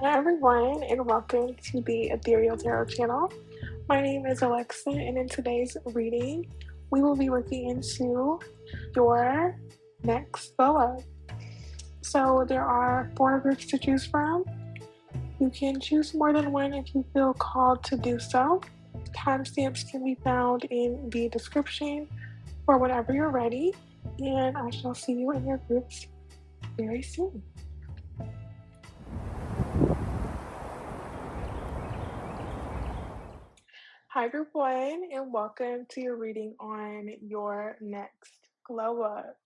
Hi everyone, and welcome to the Ethereal Tarot channel. My name is Alexa, and in today's reading, we will be looking into your next glow up. So there are 4 groups to choose from. You can choose more than one if you feel called to do so. Timestamps can be found in the description for whenever you're ready, and I shall see you in your groups very soon. Hi, group one, and welcome to your reading on your next glow up.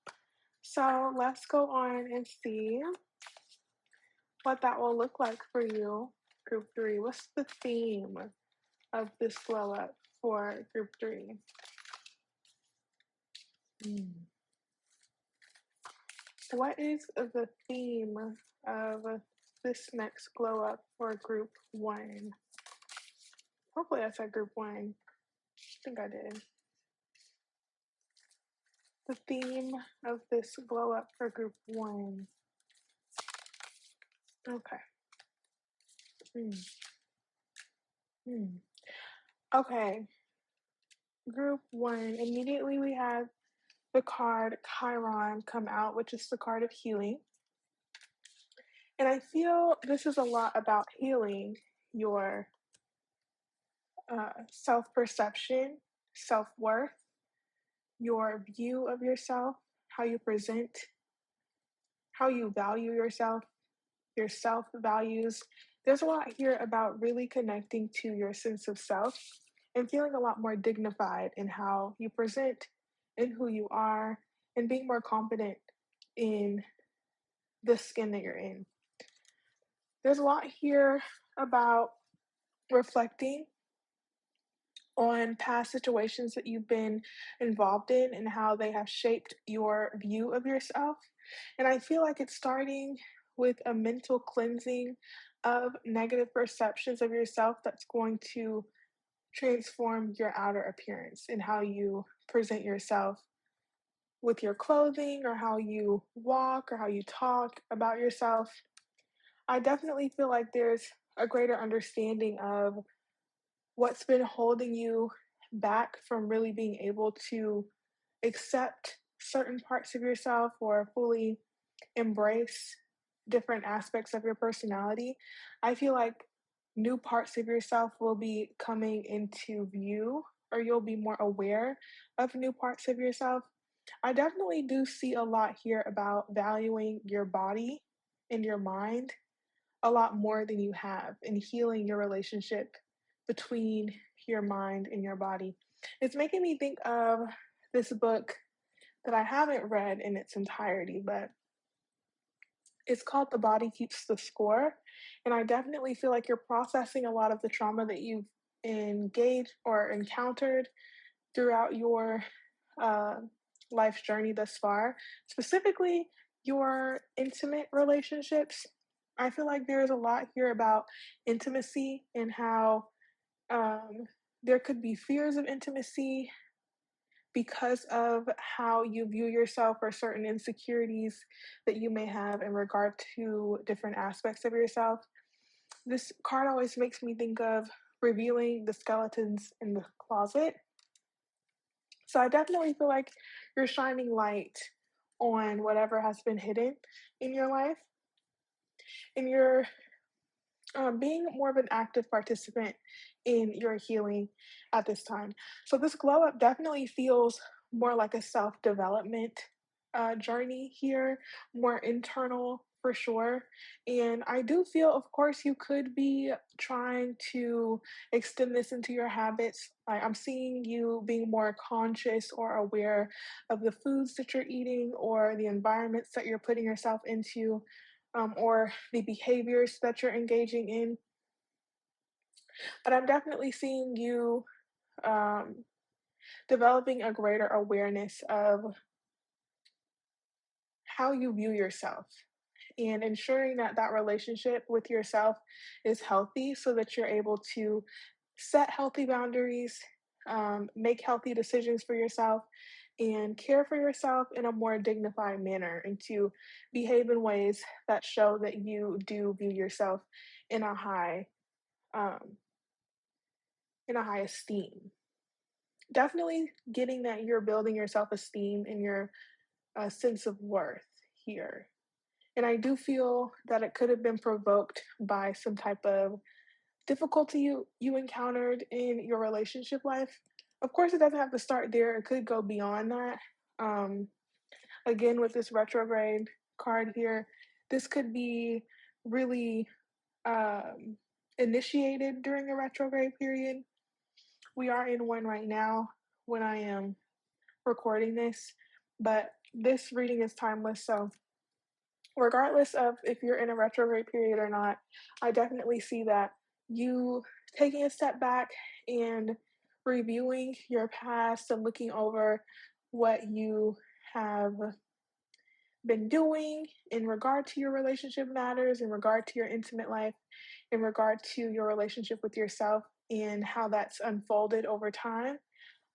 So let's go on and see what that will look like for you, group three. What's the theme of this glow up for group three? What is the theme of this next glow up for group one? Hopefully, I said group one. I think I did. The theme of this glow up for group one. Okay. Okay, group one. Immediately we have the card Chiron come out, which is the card of healing. And I feel this is a lot about healing your self perception, self worth, your view of yourself, how you present, how you value yourself, your self values. There's a lot here about really connecting to your sense of self and feeling a lot more dignified in how you present, in who you are, and being more confident in the skin that you're in. There's a lot here about reflecting on past situations that you've been involved in and how they have shaped your view of yourself. And I feel like it's starting with a mental cleansing of negative perceptions of yourself that's going to transform your outer appearance and how you present yourself with your clothing or how you walk or how you talk about yourself. I definitely feel like there's a greater understanding of what's been holding you back from really being able to accept certain parts of yourself or fully embrace different aspects of your personality. I feel like new parts of yourself will be coming into view, or you'll be more aware of new parts of yourself. I definitely do see a lot here about valuing your body and your mind a lot more than you have and healing your relationship between your mind and your body. It's making me think of this book that I haven't read in its entirety, but it's called The Body Keeps the Score. And I definitely feel like you're processing a lot of the trauma that you've engaged or encountered throughout your uh, life's journey thus far, specifically your intimate relationships. I feel like there's a lot here about intimacy and how um, there could be fears of intimacy because of how you view yourself or certain insecurities that you may have in regard to different aspects of yourself. This card always makes me think of revealing the skeletons in the closet. So I definitely feel like you're shining light on whatever has been hidden in your life, and you're being more of an active participant in your healing at this time. So this glow up definitely feels more like a self development journey here, more internal for sure. And I do feel, of course, you could be trying to extend this into your habits. I'm seeing you being more conscious or aware of the foods that you're eating or the environments that you're putting yourself into, or the behaviors that you're engaging in. But I'm definitely seeing you um, developing a greater awareness of how you view yourself and ensuring that that relationship with yourself is healthy so that you're able to set healthy boundaries, make healthy decisions for yourself, and care for yourself in a more dignified manner and to behave in ways that show that you do view yourself in a high um, in a high esteem. Definitely getting that you're building your self-esteem and your sense of worth here. And I do feel that it could have been provoked by some type of difficulty you encountered in your relationship life. Of course, it doesn't have to start there. It could go beyond that. Um, Again, with this retrograde card here, this could be really um, initiated during a retrograde period. We are in one right now when I am recording this, but this reading is timeless. So, regardless of if you're in a retrograde period or not, I definitely see that you taking a step back and reviewing your past and looking over what you have been doing in regard to your relationship matters, in regard to your intimate life, in regard to your relationship with yourself, and how that's unfolded over time.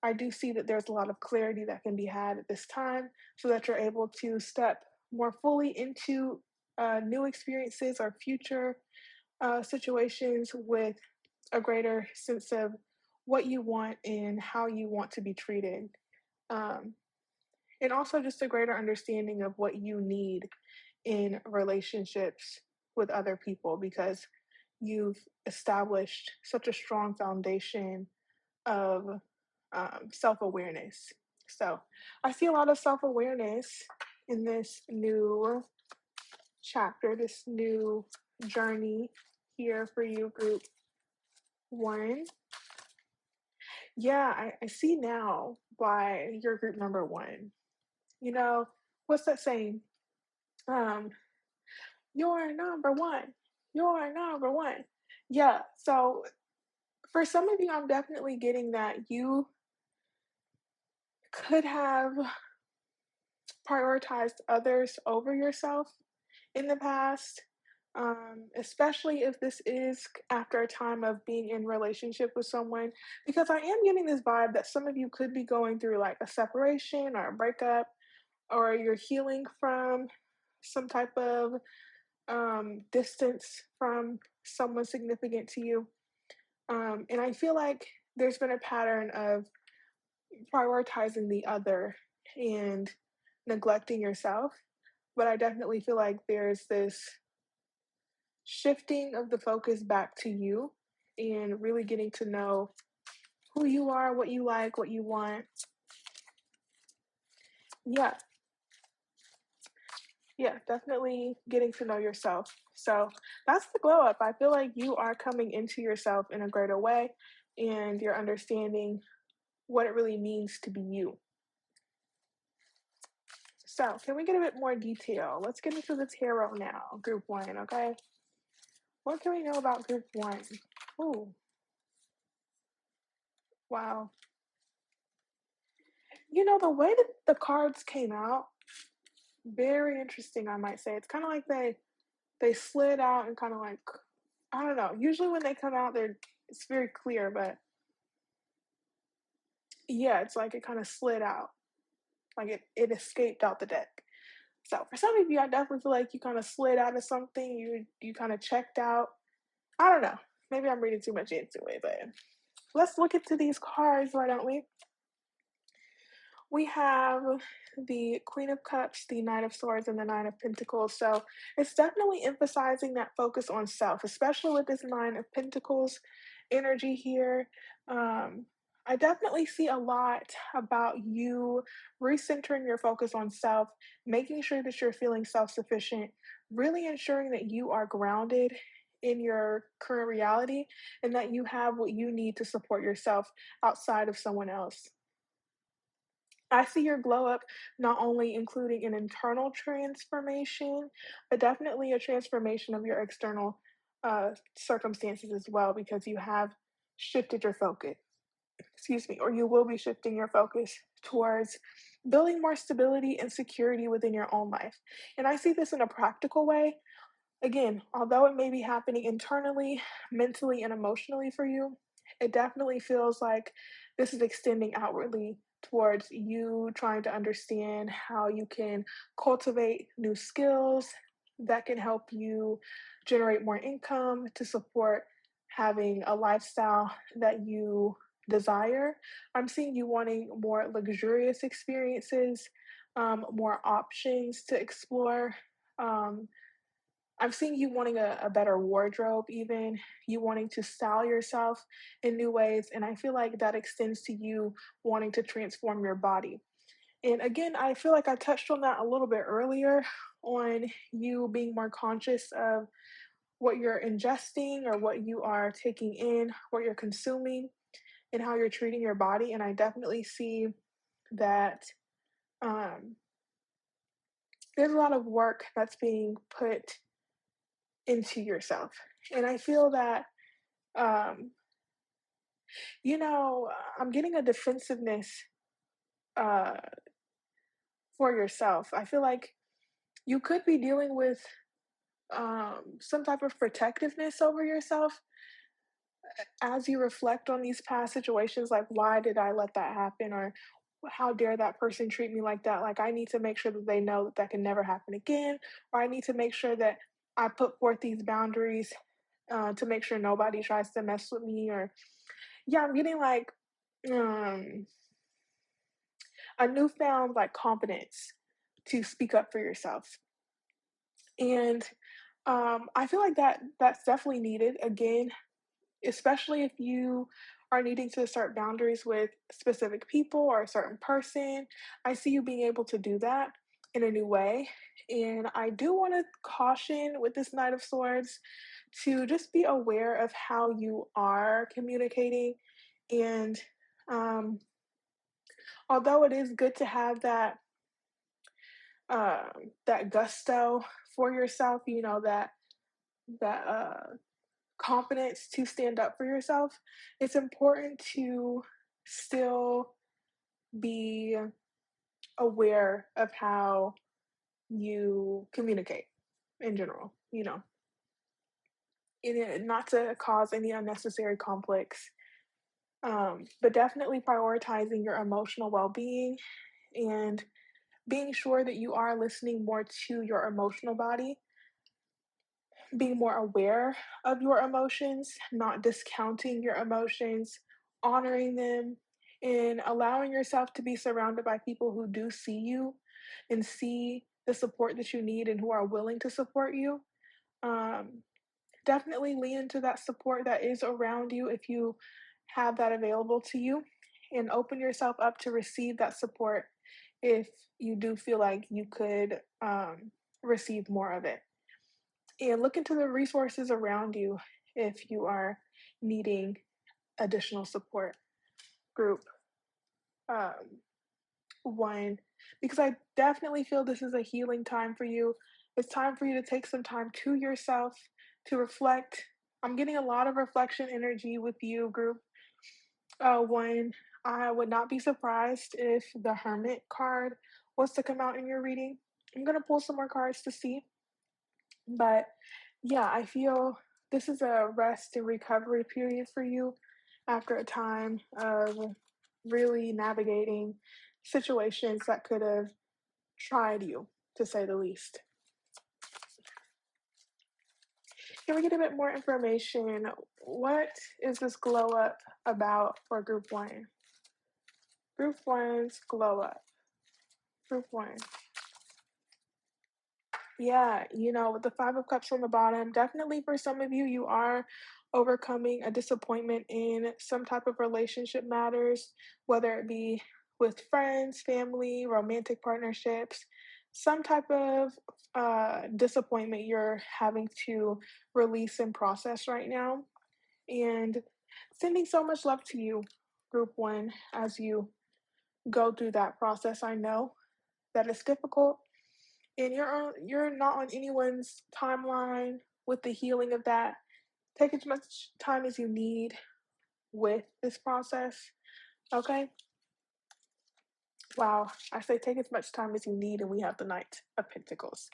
I do see that there's a lot of clarity that can be had at this time so that you're able to step more fully into new experiences or future situations with a greater sense of what you want and how you want to be treated. Um, and also just a greater understanding of what you need in relationships with other people because you've established such a strong foundation of self awareness. So I see a lot of self awareness in this new chapter, this new journey here for you, group one. Yeah, I see now why you're group number one. You know, what's that saying? Um, you're number one. You're number one. Yeah, so for some of you, I'm definitely getting that you could have prioritized others over yourself in the past, especially if this is after a time of being in relationship with someone. Because I am getting this vibe that some of you could be going through like a separation or a breakup, or you're healing from some type of distance from someone significant to you. And I feel like there's been a pattern of prioritizing the other and neglecting yourself. But I definitely feel like there's this shifting of the focus back to you and really getting to know who you are, what you like, what you want. Yeah, yeah, definitely getting to know yourself. So that's the glow up. I feel like you are coming into yourself in a greater way and you're understanding what it really means to be you. So, can we get a bit more detail? Let's get into the tarot now, group one, okay? What can we know about group one? Ooh, wow. The way that the cards came out, very interesting, I might say. It's kind of like they slid out and kind of like I don't know. Usually when they come out, it's very clear, but yeah, it's like it kind of slid out, like it escaped out the deck. So for some of you, I definitely feel like you kind of slid out of something. You kind of checked out. I don't know. Maybe I'm reading too much into it, but let's look into these cards, why don't we? We have the Queen of Cups, the Knight of Swords, and the Nine of Pentacles. So it's definitely emphasizing that focus on self, especially with this Nine of Pentacles energy here. Um, I definitely see a lot about you recentering your focus on self, making sure that you're feeling self sufficient, really ensuring that you are grounded in your current reality and that you have what you need to support yourself outside of someone else. I see your glow up not only including an internal transformation, but definitely a transformation of your external circumstances as well, because you have shifted your focus, excuse me, or you will be shifting your focus towards building more stability and security within your own life. And I see this in a practical way. Again, although it may be happening internally, mentally, and emotionally for you, it definitely feels like this is extending outwardly towards you trying to understand how you can cultivate new skills, that can help you generate more income to support having a lifestyle that you desire. I'm seeing you wanting more luxurious experiences, more options to explore. Um, I'm seeing you wanting a better wardrobe, even you wanting to style yourself in new ways. And I feel like that extends to you wanting to transform your body. And again, I feel like I touched on that a little bit earlier on you being more conscious of what you're ingesting or what you are taking in, what you're consuming, and how you're treating your body. And I definitely see that um, there's a lot of work that's being put into yourself. And I feel that, um, I'm getting a defensiveness uh, for yourself. I feel like you could be dealing with some type of protectiveness over yourself as you reflect on these past situations, like, why did I let that happen? Or how dare that person treat me like that? Like, I need to make sure that they know that that can never happen again. Or I need to make sure that I put forth these boundaries to make sure nobody tries to mess with me. Or, yeah, I'm getting like um, a newfound like confidence to speak up for yourself. And I feel like that's definitely needed. Again, especially if you are needing to assert boundaries with specific people or a certain person. I see you being able to do that in a new way. And I do want to caution with this Knight of Swords to just be aware of how you are communicating. And um, although it is good to have that gusto for yourself, that confidence to stand up for yourself, it's important to still be aware of how you communicate in general, and not to cause any unnecessary conflicts, but definitely prioritizing your emotional well being and being sure that you are listening more to your emotional body, being more aware of your emotions, not discounting your emotions, honoring them, and allowing yourself to be surrounded by people who do see you and see the support that you need and who are willing to support you. Um, Definitely lean into that support that is around you if you have that available to you, and open yourself up to receive that support if you do feel like you could receive more of it. And look into the resources around you if you are needing additional support group. Um, one, because I definitely feel this is a healing time for you. It's time for you to take some time to yourself to reflect. I'm getting a lot of reflection energy with you, group. One, I would not be surprised if the Hermit card was to come out in your reading. I'm going to pull some more cards to see. But yeah, I feel this is a rest and recovery period for you after a time of really navigating situations that could have tried you, to say the least. Can we get a bit more information? What is this glow up about for group one? Group one's glow up. Group one. Yeah, with the Five of Cups on the bottom, definitely for some of you, you are overcoming a disappointment in some type of relationship matters, whether it be with friends, family, romantic partnerships, some type of disappointment you're having to release and process right now. And sending so much love to you, Group One, as you go through that process. I know that it's difficult and you're not on anyone's timeline with the healing of that. Take as much time as you need with this process. Okay? Wow. I say take as much time as you need, and we have the Knight of Pentacles.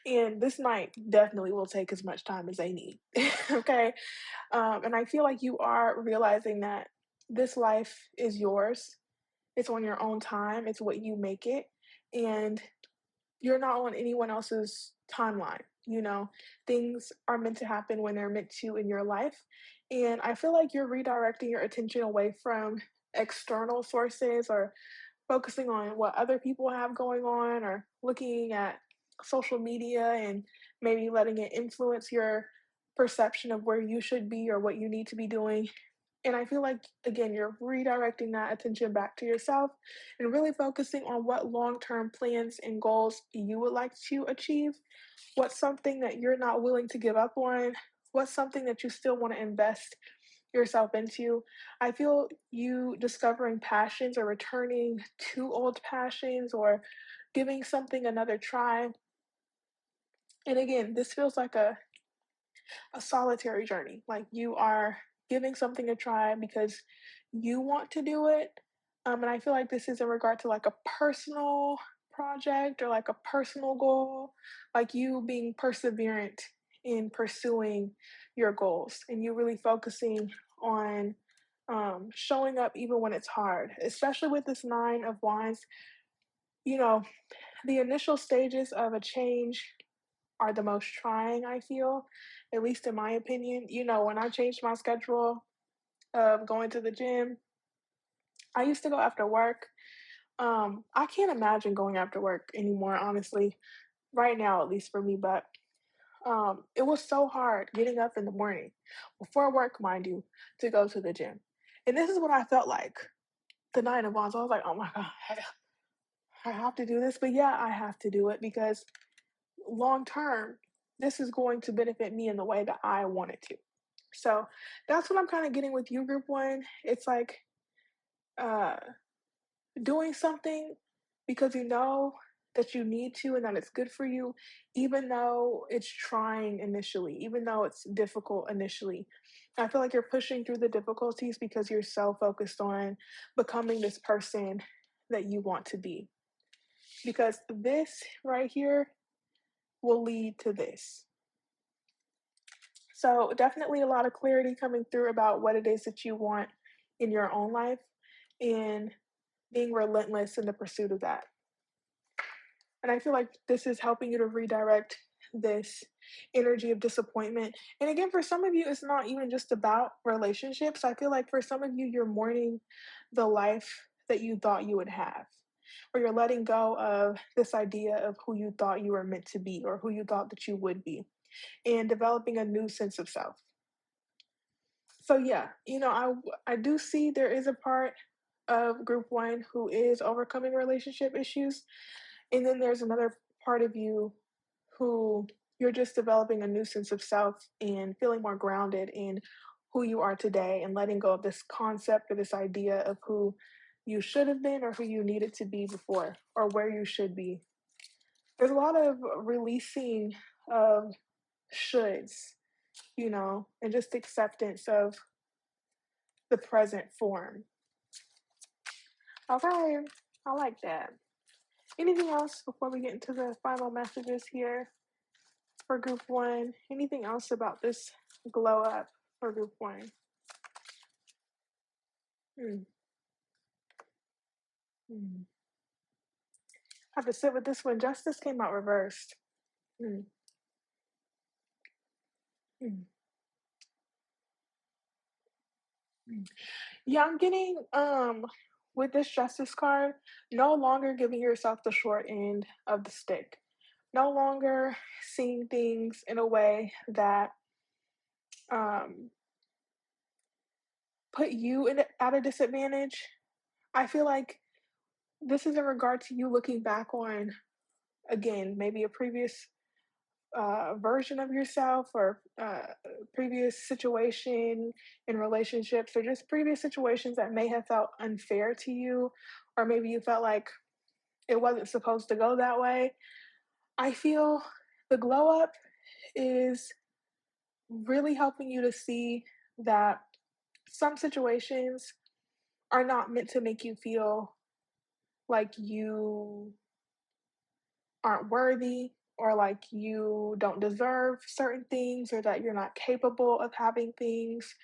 And this night definitely will take as much time as they need. Okay? And I feel like you are realizing that this life is yours. It's on your own time. It's what you make it. And you're not on anyone else's timeline. Things are meant to happen when they're meant to in your life. And I feel like you're redirecting your attention away from external sources or focusing on what other people have going on or looking at social media and maybe letting it influence your perception of where you should be or what you need to be doing. And I feel like, again, you're redirecting that attention back to yourself and really focusing on what long term plans and goals you would like to achieve. What's something that you're not willing to give up on? What's something that you still want to invest yourself into? I feel you discovering passions or returning to old passions or giving something another try. And again, this feels like a solitary journey. Like you are giving something a try because you want to do it. And I feel like this is in regard to like a personal project or like a personal goal, like you being perseverant in pursuing your goals and you really focusing on showing up even when it's hard, especially with this Nine of Wands. You know, the initial stages of a change are the most trying, I feel, at least in my opinion. When I changed my schedule of going to the gym, I used to go after work. I can't imagine going after work anymore, honestly, right now, at least for me, but it was so hard getting up in the morning before work, mind you, to go to the gym. And this is what I felt like the Nine of Wands. I was like, oh my God, I have to do this. But yeah, I have to do it because long term, this is going to benefit me in the way that I want it to. So that's what I'm kind of getting with you, Group One. It's like uh, doing something because you know that you need to and that it's good for you, even though it's trying initially, even though it's difficult initially. I feel like you're pushing through the difficulties because you're so focused on becoming this person that you want to be. Because this right here will lead to this. So, definitely a lot of clarity coming through about what it is that you want in your own life and being relentless in the pursuit of that. And I feel like this is helping you to redirect this energy of disappointment. And again, for some of you, it's not even just about relationships. I feel like for some of you, you're mourning the life that you thought you would have, or you're letting go of this idea of who you thought you were meant to be or who you thought that you would be, and developing a new sense of self. So yeah, I do see there is a part of Group One who is overcoming relationship issues, and then there's another part of you who you're just developing a new sense of self and feeling more grounded in who you are today and letting go of this concept or this idea of who you should have been or who you needed to be before or where you should be. There's a lot of releasing of shoulds, and just acceptance of the present form. Okay, I like that. Anything else before we get into the final messages here for Group One? Anything else about this glow up for Group One? Hmm. Hmm. Have to sit with this one. Justice came out reversed. Hmm. Hmm. Hmm. Yeah, I'm getting with this justice card, no longer giving yourself the short end of the stick. No longer seeing things in a way that um put you at a disadvantage. I feel like this is in regard to you looking back on, again, maybe a previous version of yourself or previous situation in relationships or just previous situations that may have felt unfair to you, or maybe you felt like it wasn't supposed to go that way. I feel the glow up is really helping you to see that some situations are not meant to make you feel like you aren't worthy or like you don't deserve certain things or that you're not capable of having things,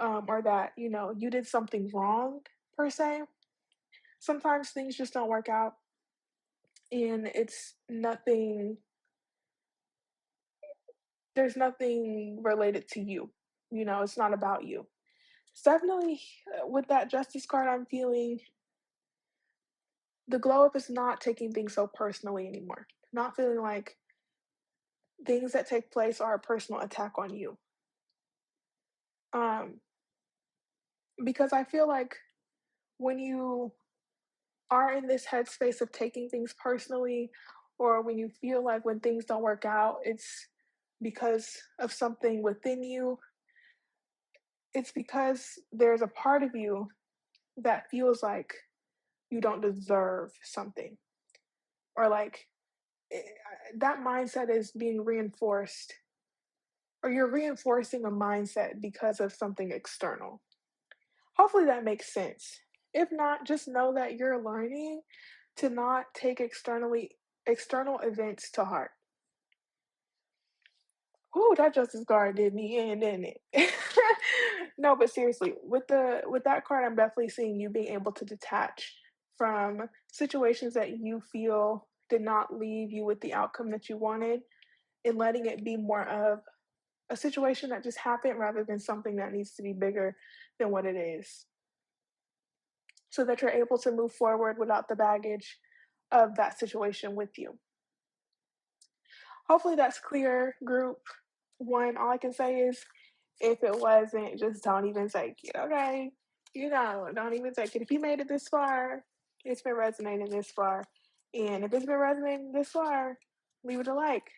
or that you did something wrong per se. Sometimes things just don't work out and it's nothing there's nothing related to you. You know, it's not about you. It's definitely with that justice card, I'm feeling the glow up is not taking things so personally anymore. Not feeling like things that take place are a personal attack on you. Um, because I feel like when you are in this headspace of taking things personally, or when you feel like when things don't work out, it's because of something within you, it's because there's a part of you that feels like you don't deserve something, or like eh, that mindset is being reinforced, or you're reinforcing a mindset because of something external. Hopefully that makes sense. If not, just know that you're learning to not take external events to heart. Ooh, that Justice card did me in, didn't it? No, but seriously, with that card, I'm definitely seeing you being able to detach from situations that you feel did not leave you with the outcome that you wanted, and letting it be more of a situation that just happened rather than something that needs to be bigger than what it is. So that you're able to move forward without the baggage of that situation with you. Hopefully that's clear, group one. All I can say is if it wasn't, just don't even take it, okay? You know, don't even take it. If you made it this far, it's been resonating this far. And if it's been resonating this far, leave it a like,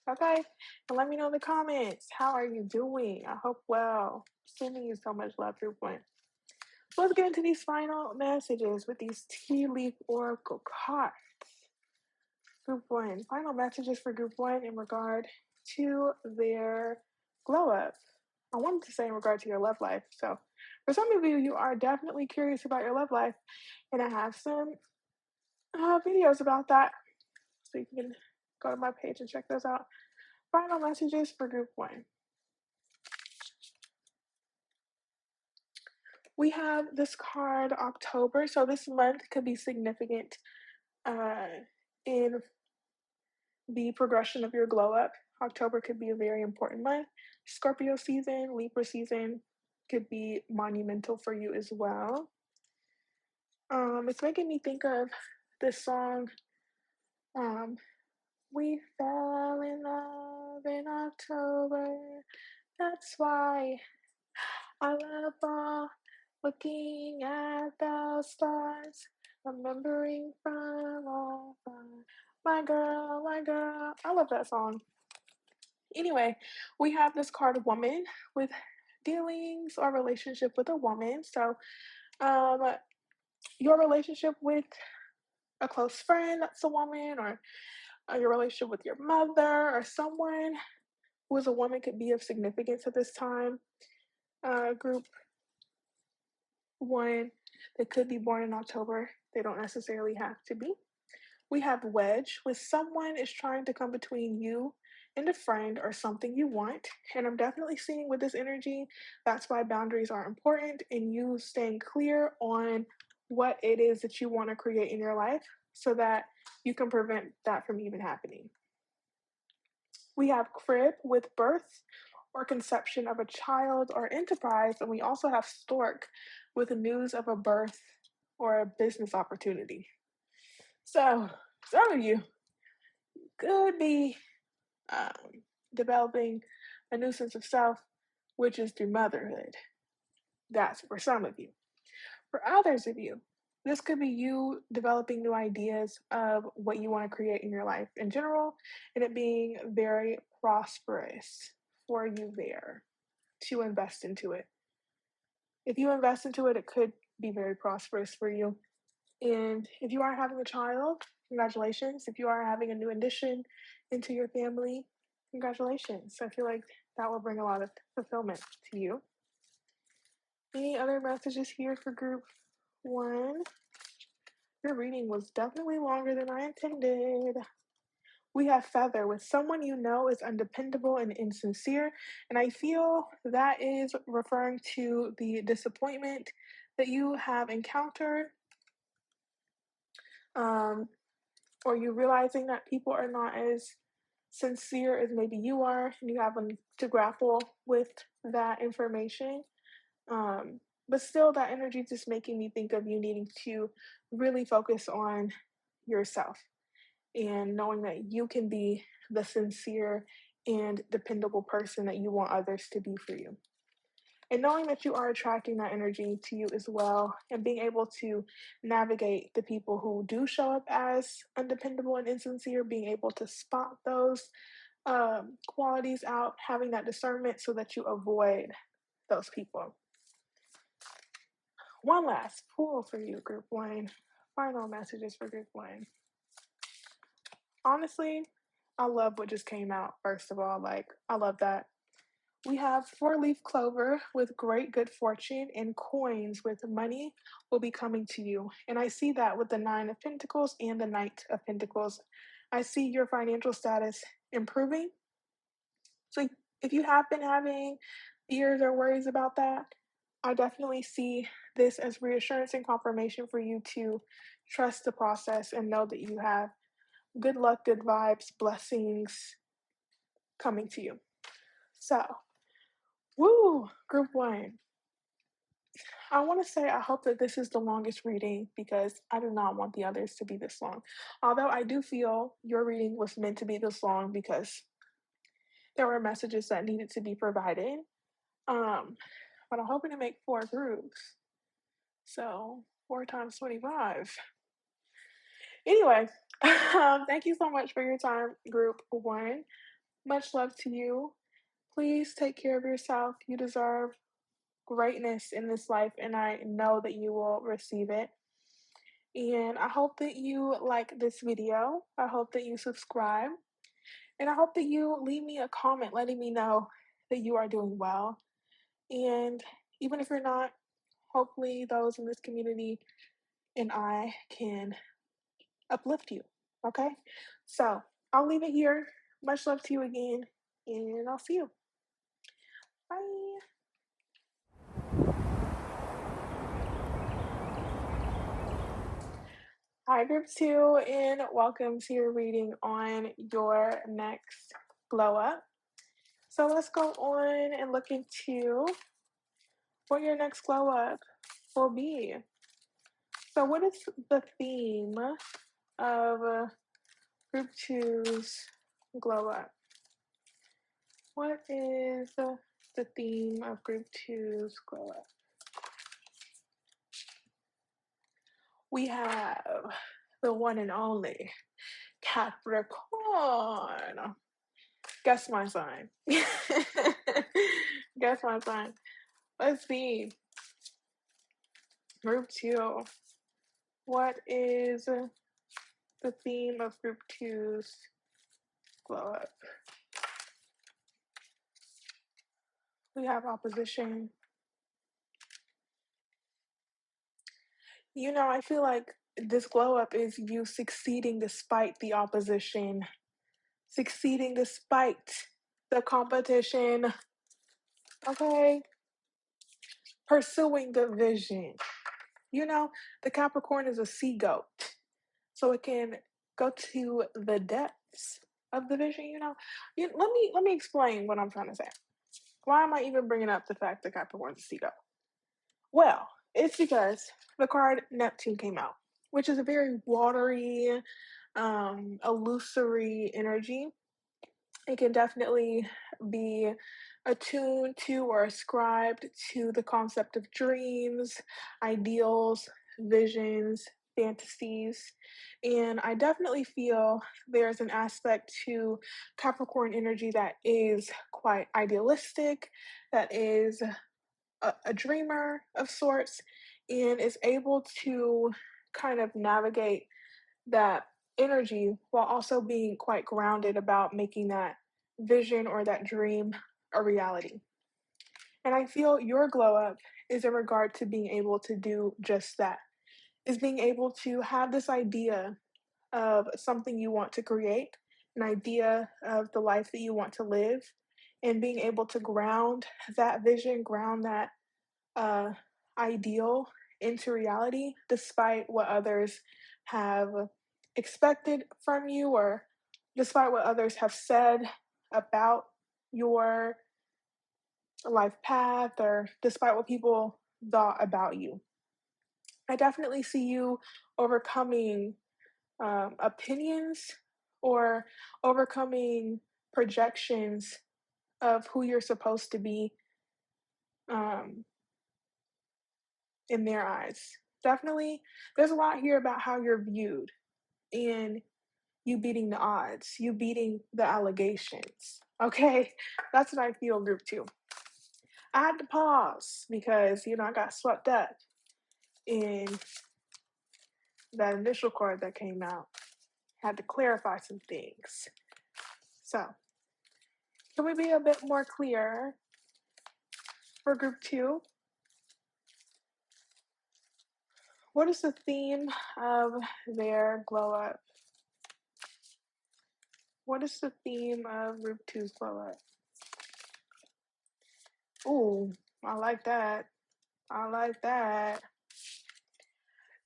okay? And let me know in the comments, how are you doing? I hope well. Sending you so much love, group one. So let's get into these final messages with these tea leaf oracle cards. Group one, final messages for group one in regard to their glow up. I wanted to say in regard to your love life. So, for some of you, you are definitely curious about your love life, and I have some videos about that. So, you can go to my page and check those out. Final messages for group one. We have this card October. So, this month could be significant uh, in the progression of your glow up. October could be a very important month. Scorpio season, Libra season could be monumental for you as well. It's making me think of this song. Um, we fell in love in October. That's why I love all looking at the stars, remembering from all far. My girl, my girl. I love that song. Anyway, we have this card woman with dealings or relationship with a woman. So, um, your relationship with a close friend that's a woman, or your relationship with your mother, or someone who is a woman could be of significance at this time. Group one that could be born in October. They don't necessarily have to be. We have wedge with someone is trying to come between you and a friend or something you want. And I'm definitely seeing with this energy, that's why boundaries are important and you staying clear on what it is that you want to create in your life so that you can prevent that from even happening. We have crib with birth or conception of a child or enterprise. And we also have stork with news of a birth or a business opportunity. So, some of you could be um, developing a new sense of self, which is through motherhood. That's for some of you. For others of you, this could be you developing new ideas of what you want to create in your life in general, and it being very prosperous for you there to invest into it. If you invest into it, it could be very prosperous for you. And if you are having a child, congratulations. If you are having a new addition into your family, congratulations. I feel like that will bring a lot of fulfillment to you. Any other messages here for group one? Your reading was definitely longer than I intended. We have feather with someone you know is undependable and insincere. And I feel that is referring to the disappointment that you have encountered, um, or you realizing that people are not as sincere as maybe you are and you having to grapple with that information. Um, but still, that energy is just making me think of you needing to really focus on yourself and knowing that you can be the sincere and dependable person that you want others to be for you. And knowing that you are attracting that energy to you as well, and being able to navigate the people who do show up as undependable and insincere, being able to spot those qualities out, having that discernment so that you avoid those people. One last pull for you, Group One. Final messages for Group One. Honestly, I love what just came out, first of all. Like, I love that. We have four-leaf clover with great good fortune, and coins with money will be coming to you. And I see that with the Nine of Pentacles and the Knight of Pentacles. I see your financial status improving. So if you have been having fears or worries about that, I definitely see this as reassurance and confirmation for you to trust the process and know that you have good luck, good vibes, blessings coming to you. So, woo, Group One. I want to say I hope that this is the longest reading because I do not want the others to be this long. Although I do feel your reading was meant to be this long because there were messages that needed to be provided. Um, but I'm hoping to make four groups. So 4 times 25. Anyway, thank you so much for your time, Group One. Much love to you. Please take care of yourself. You deserve greatness in this life, and I know that you will receive it. And I hope that you like this video. I hope that you subscribe. And I hope that you leave me a comment letting me know that you are doing well. And even if you're not, hopefully those in this community and I can uplift you. Okay? So I'll leave it here. Much love to you again, and I'll see you. Bye. Hi, Group Two, and welcome to your reading on your next glow up. So let's go on and look into what your next glow up will be. So, what is the theme of Group Two's glow up? What is the theme of Group Two's glow up? We have the one and only Capricorn. Guess my sign. Guess my sign. Let's see. Group Two. What is the theme of Group Two's glow up? We have opposition. I feel like this glow up is you succeeding despite the opposition, succeeding despite the competition, okay? Pursuing the vision. The Capricorn is a sea goat, so it can go to the depths of the vision. Let me explain what I'm trying to say. Why am I even bringing up the fact that Capricorn's a sea goat? Well, it's because the card Neptune came out, which is a very watery, illusory energy. It can definitely be attuned to or ascribed to the concept of dreams, ideals, visions, fantasies. And I definitely feel there's an aspect to Capricorn energy that is quite idealistic, that is a dreamer of sorts, and is able to kind of navigate that energy while also being quite grounded about making that vision or that dream a reality. And I feel your glow up is in regard to being able to do just that, is being able to have this idea of something you want to create, an idea of the life that you want to live, and being able to ground that vision, ground that uh, ideal into reality, despite what others have expected from you or despite what others have said about your life path or despite what people thought about you. I definitely see you overcoming opinions or overcoming projections of who you're supposed to be um, in their eyes. Definitely, there's a lot here about how you're viewed and you beating the odds, you beating the allegations. Okay, that's what I feel, group two. I had to pause because, I got swept up in that initial card that came out. Had to clarify some things. So, can we be a bit more clear for group two? What is the theme of their glow up? What is the theme of group two's glow up? Ooh, I like that. I like that.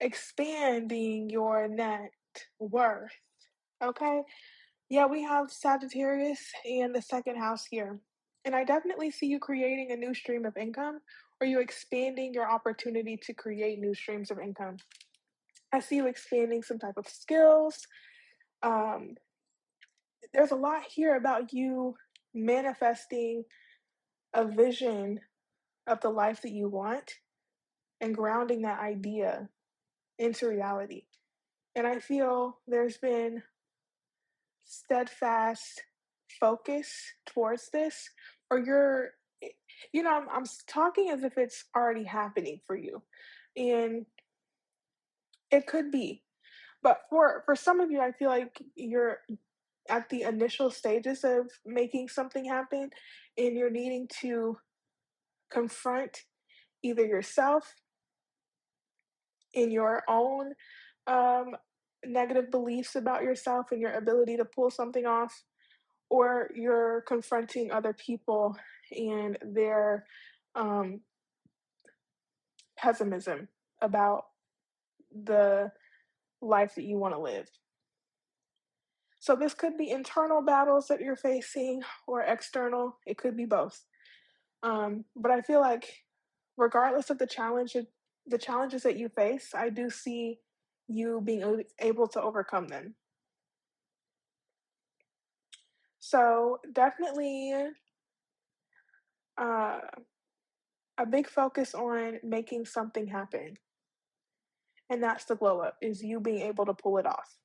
Expanding your net worth. Okay. Yeah, we have Sagittarius and the second house here. And I definitely see you creating a new stream of income or you expanding your opportunity to create new streams of income. I see you expanding some type of skills. Um, there's a lot here about you manifesting a vision of the life that you want and grounding that idea into reality. And I feel there's been steadfast focus towards this, or I'm talking as if it's already happening for you. And it could be. But for some of you, I feel like you're at the initial stages of making something happen and you're needing to confront either yourself in your own um, negative beliefs about yourself and your ability to pull something off, or you're confronting other people and their um, pessimism about the life that you want to live. So, this could be internal battles that you're facing or external, it could be both. But I feel like regardless of the challenges that you face, I do see you being able to overcome them. So definitely uh, a big focus on making something happen, and that's the glow up is you being able to pull it off.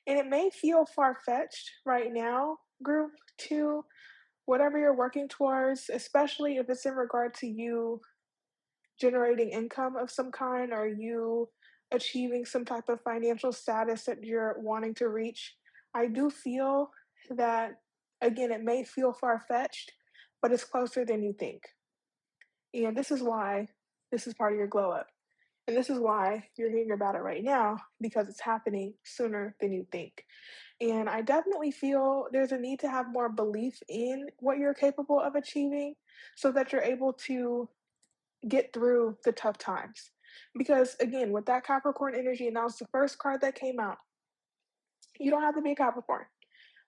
And it may feel far fetched right now, group two, whatever you're working towards, especially if it's in regard to you generating income of some kind or you achieving some type of financial status that you're wanting to reach, I do feel that, again, it may feel far fetched, but it's closer than you think. And this is why this is part of your glow up. And this is why you're hearing about it right now because it's happening sooner than you think. And I definitely feel there's a need to have more belief in what you're capable of achieving so that you're able to get through the tough times. Because again, with that Capricorn energy, and that was the first card that came out, you don't have to be a Capricorn,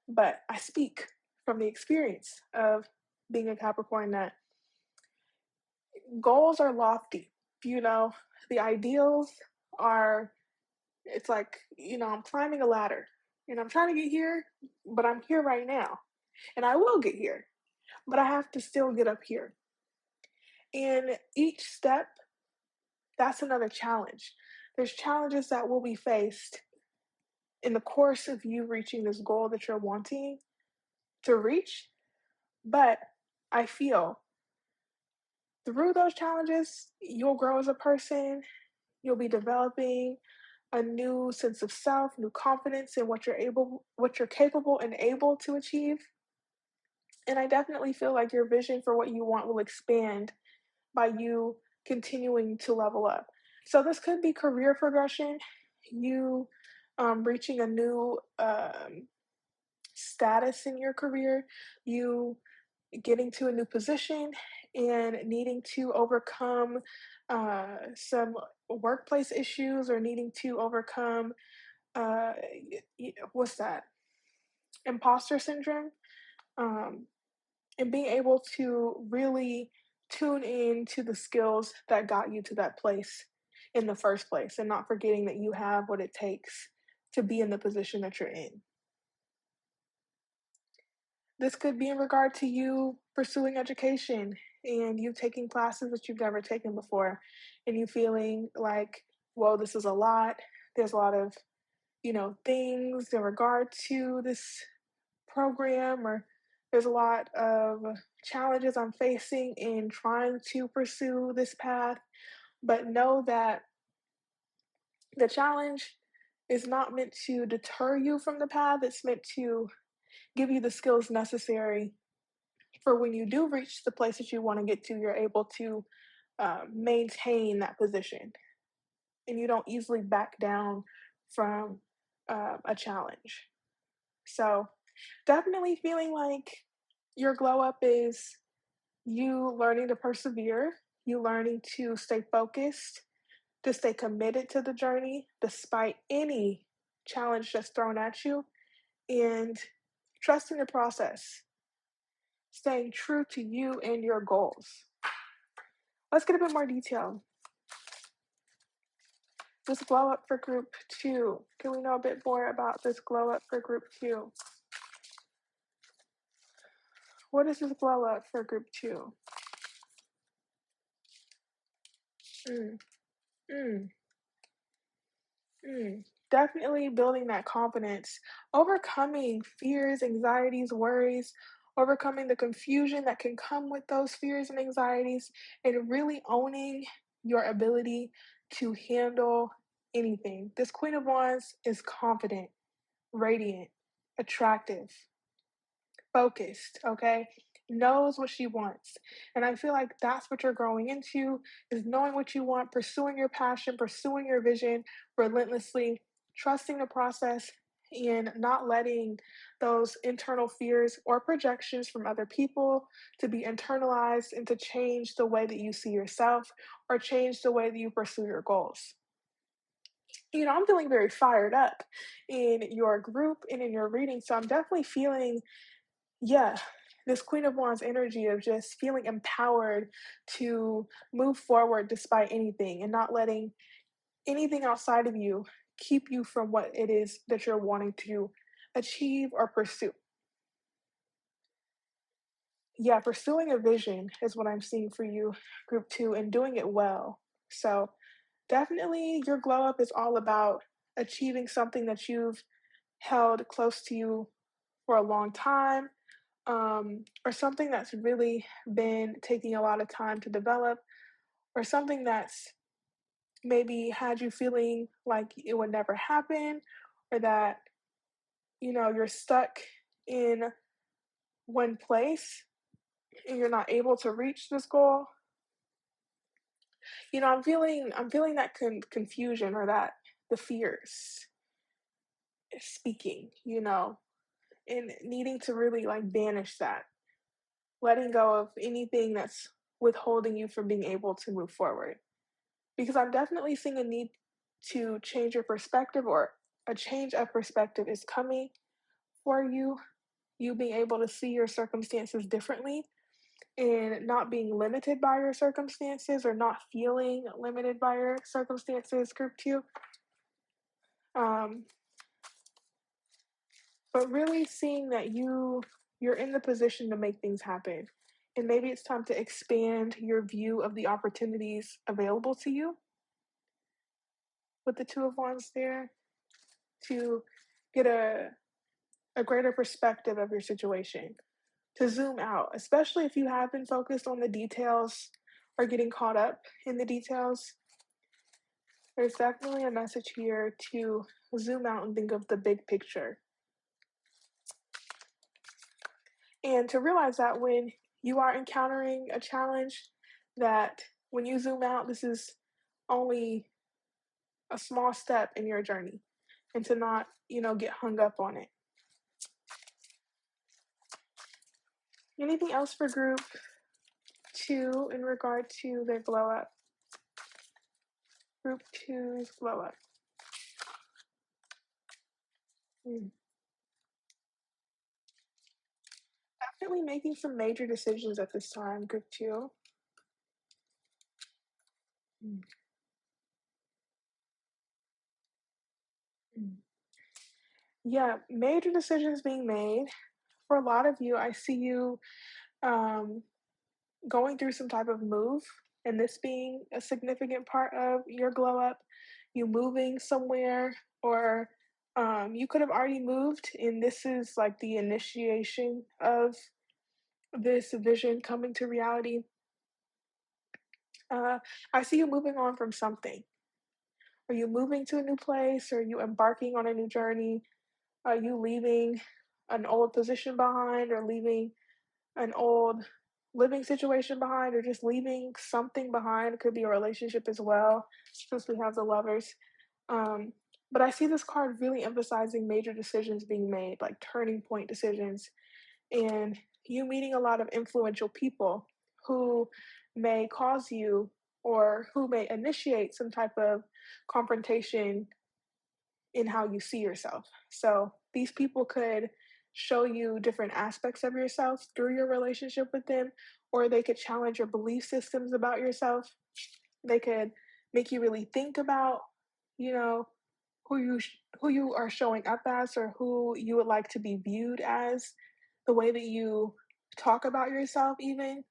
but I speak from the experience of being a Capricorn that goals are lofty. You know, the ideals are, it's like, I'm climbing a ladder and I'm trying to get here, but I'm here right now and I will get here, but I have to still get up here. And each step, that's another challenge. There's challenges that will be faced in the course of you reaching this goal that you're wanting to reach. But I feel through those challenges, you'll grow as a person, you'll be developing a new sense of self, new confidence in what you're capable and able to achieve. And I definitely feel like your vision for what you want will expand by you continuing to level up. So this could be career progression, you reaching a new status in your career, you getting to a new position and needing to overcome some workplace issues or needing to overcome what's that? imposter syndrome, um, and being able to really tune in to the skills that got you to that place in the first place and not forgetting that you have what it takes to be in the position that you're in. This could be in regard to you pursuing education and you taking classes that you've never taken before and you feeling like, "Whoa, this is a lot. There's a lot of, things in regard to this program," or "There's a lot of challenges I'm facing in trying to pursue this path." But know that the challenge is not meant to deter you from the path, it's meant to give you the skills necessary for when you do reach the place that you want to get to, you're able to maintain that position and you don't easily back down from a challenge. So, definitely feeling like your glow up is you learning to persevere, you learning to stay focused, to stay committed to the journey despite any challenge that's thrown at you, and trusting the process, staying true to you and your goals. Let's get a bit more detail. This glow up for group two. Can we know a bit more about this glow up for group two? What is this glow up for group two? Mm, mm, Definitely building that confidence, overcoming fears, anxieties, worries, overcoming the confusion that can come with those fears and anxieties, and really owning your ability to handle anything. This Queen of Wands is confident, radiant, attractive, focused, okay? Knows what she wants. And I feel like that's what you're growing into is knowing what you want, pursuing your passion, pursuing your vision relentlessly, trusting the process and not letting those internal fears or projections from other people to be internalized and to change the way that you see yourself or change the way that you pursue your goals. I'm feeling very fired up in your group and in your reading. So I'm definitely feeling, yeah, this Queen of Wands energy of just feeling empowered to move forward despite anything and not letting anything outside of you keep you from what it is that you're wanting to achieve or pursue. Yeah, pursuing a vision is what I'm seeing for you, group two, and doing it well. So definitely your glow up is all about achieving something that you've held close to you for a long time, or something that's really been taking a lot of time to develop, or something that's maybe had you feeling like it would never happen, or that, you're stuck in one place and you're not able to reach this goal. I'm feeling that confusion or that the fears speaking, and needing to really like banish that, letting go of anything that's withholding you from being able to move forward. Because I'm definitely seeing a need to change your perspective or a change of perspective is coming for you. You being able to see your circumstances differently and not being limited by your circumstances or not feeling limited by your circumstances, group two. Um, but really seeing that you're in the position to make things happen. And maybe it's time to expand your view of the opportunities available to you with the two of wands there to get a greater perspective of your situation, to zoom out, especially if you have been focused on the details or getting caught up in the details. There's definitely a message here to zoom out and think of the big picture. And to realize that when you are encountering a challenge, that when you zoom out, this is only a small step in your journey and to not, get hung up on it. Anything else for group two in regard to their glow up? Group two's glow up. Mm. Definitely making some major decisions at this time, group two. Mm, mm. Yeah, major decisions being made. For a lot of you, I see you um, going through some type of move, and this being a significant part of your glow up, you moving somewhere, or you could have already moved, and this is like the initiation of this vision coming to reality. Uh, I see you moving on from something. Are you moving to a new place? Are you embarking on a new journey? Are you leaving an old position behind, or leaving an old living situation behind, or just leaving something behind? It could be a relationship as well, since we have the lovers. Um, but I see this card really emphasizing major decisions being made, like turning point decisions, and you meeting a lot of influential people who may cause you, or who may initiate some type of confrontation in how you see yourself. So these people could show you different aspects of yourself through your relationship with them, or they could challenge your belief systems about yourself. They could make you really think about, you know, who you are showing up as, or who you would like to be viewed as, the way that you talk about yourself even,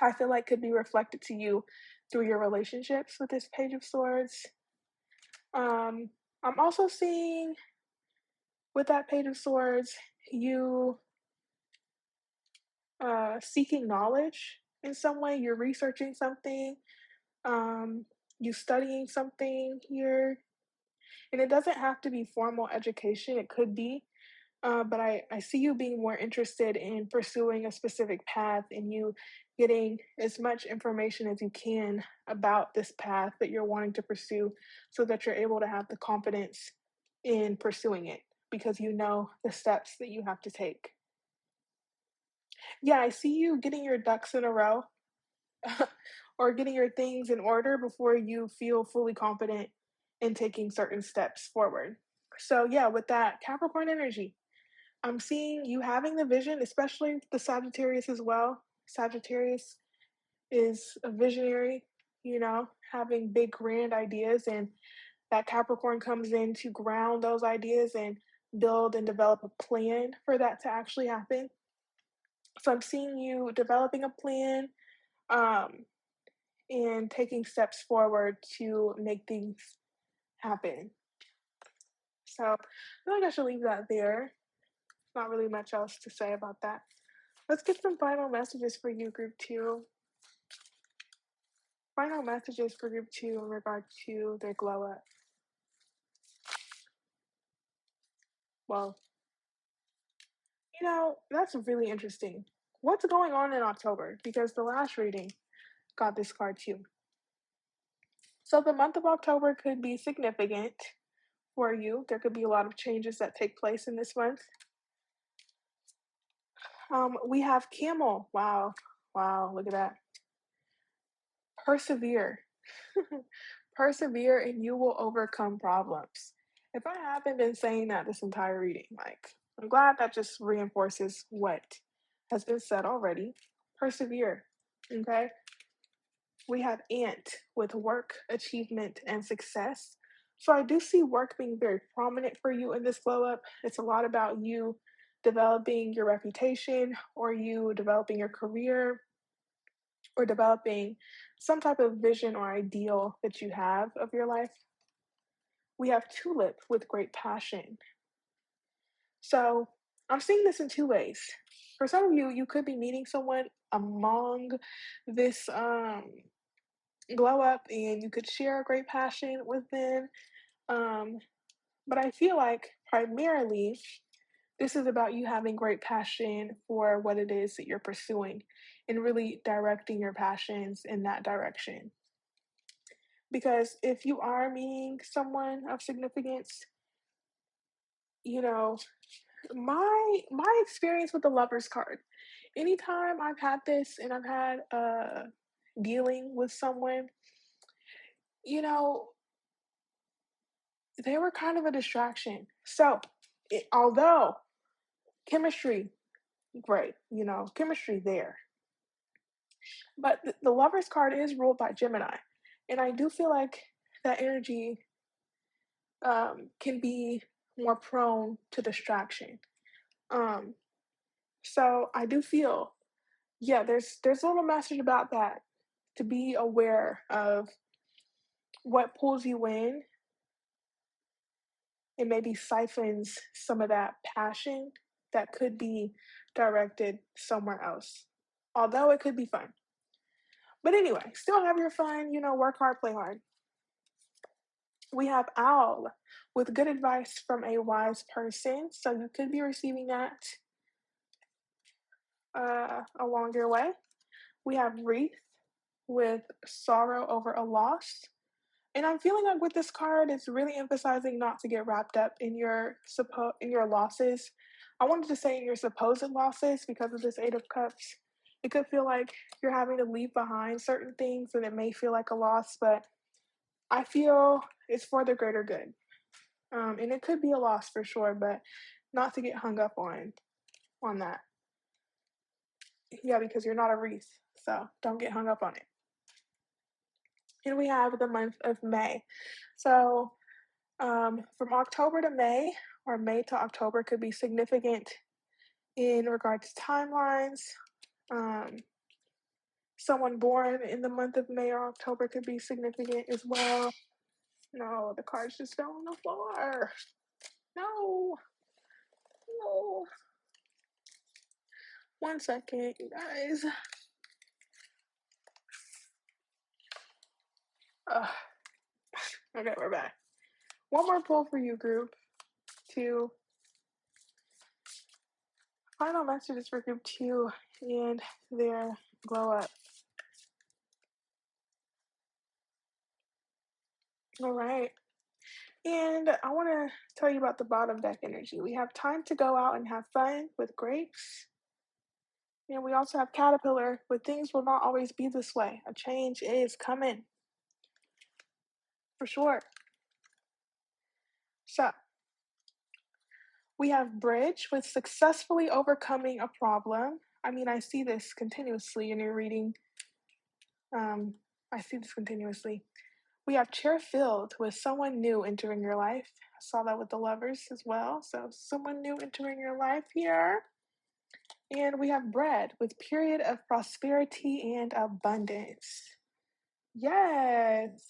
I feel like could be reflected to you through your relationships with this Page of Swords. Um, I'm also seeing with that Page of Swords, you seeking knowledge in some way. You're researching something, um, you studying something here, and it doesn't have to be formal education. It could be, but I see you being more interested in pursuing a specific path, and you getting as much information as you can about this path that you're wanting to pursue, so that you're able to have the confidence in pursuing it, because you know the steps that you have to take. Yeah, I see you getting your ducks in a row, or getting your things in order before you feel fully confident in taking certain steps forward. So, yeah, with that Capricorn energy, I'm seeing you having the vision, especially the Sagittarius as well. Sagittarius is a visionary, having big, grand ideas, and that Capricorn comes in to ground those ideas and build and develop a plan for that to actually happen. So I'm seeing you developing a plan, um, and taking steps forward to make things happen. So I feel like I should leave that there. Not really much else to say about that. Let's get some final messages for you, group two. Final messages for group two in regard to their glow up. Well, that's really interesting. What's going on in October? Because the last reading got this card too. So the month of October could be significant for you. There could be a lot of changes that take place in this month. We have Camel. Wow. Wow, look at that. Persevere. Persevere and you will overcome problems. If I haven't been saying that this entire reading, like, I'm glad that just reinforces what has been said already. Persevere. Okay. We have Ant with work, achievement, and success. So I do see work being very prominent for you in this glow up. It's a lot about you developing your reputation, or you developing your career, or developing some type of vision or ideal that you have of your life. We have Tulip with great passion. So I'm seeing this in two ways. For some of you, you could be meeting someone among this glow up, and you could share a great passion with them. Um, but I feel like primarily this is about you having great passion for what it is that you're pursuing, and really directing your passions in that direction. Because if you are meeting someone of significance, you know, my experience with the lovers card, anytime I've had this and I've had dealing with someone, you know, they were kind of a distraction. So, although chemistry great, chemistry there. But the Lovers card is ruled by Gemini, and I do feel like that energy can be more prone to distraction. Um, so I do feel, yeah, there's a little message about that to be aware of what pulls you in and maybe siphons some of that passion that could be directed somewhere else. Although it could be fun. But anyway, still have your fun, work hard, play hard. We have Owl with good advice from a wise person. So you could be receiving that along your way. We have Wreath with sorrow over a loss. And I'm feeling like with this card, it's really emphasizing not to get wrapped up in your losses. I wanted to say in your supposed losses because of this Eight of Cups. It could feel like you're having to leave behind certain things, and it may feel like a loss, but I feel it's for the greater good. And it could be a loss for sure, but not to get hung up on that. Yeah, because you're not a wreath, so don't get hung up on it. And we have the month of May. So from October to May, or May to October, could be significant in regards to timelines. Um, Someone born in the month of May or October could be significant as well. No, the cards just fell on the floor. No, no. One second, you guys. Ugh. Okay, we're back. One more pull for you, group two. Final messages for group two and their glow up. All right. And I want to tell you about the bottom deck energy. We have time to go out and have fun with grapes. And we also have Caterpillar, but things will not always be this way. A change is coming for sure. So we have Bridge with successfully overcoming a problem. I mean, I see this continuously in your reading. I see this continuously. We have Chair Filled with someone new entering your life. I saw that with the Lovers as well. So someone new entering your life here. And we have Bread with period of prosperity and abundance. Yes.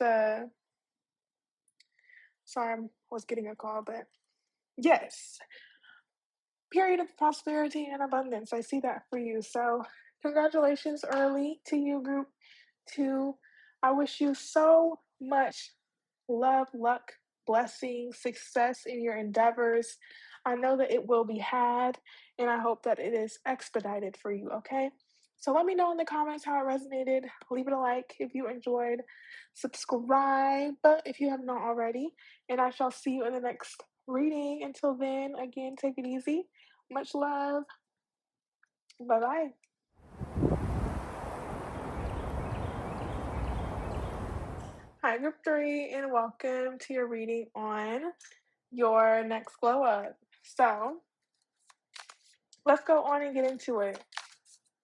Sorry, I was getting a call, but yes. Period of prosperity and abundance. I see that for you. So congratulations early to you, group two. I wish you so much love, luck, blessing, success in your endeavors. I know that it will be had, and I hope that it is expedited for you, okay? So let me know in the comments how it resonated. Leave it a like if you enjoyed. Subscribe if you have not already. And I shall see you in the next reading. Until then, again, take it easy. Much love. Bye bye. Hi, group three, and welcome to your reading on your next glow up. So let's go on and get into it.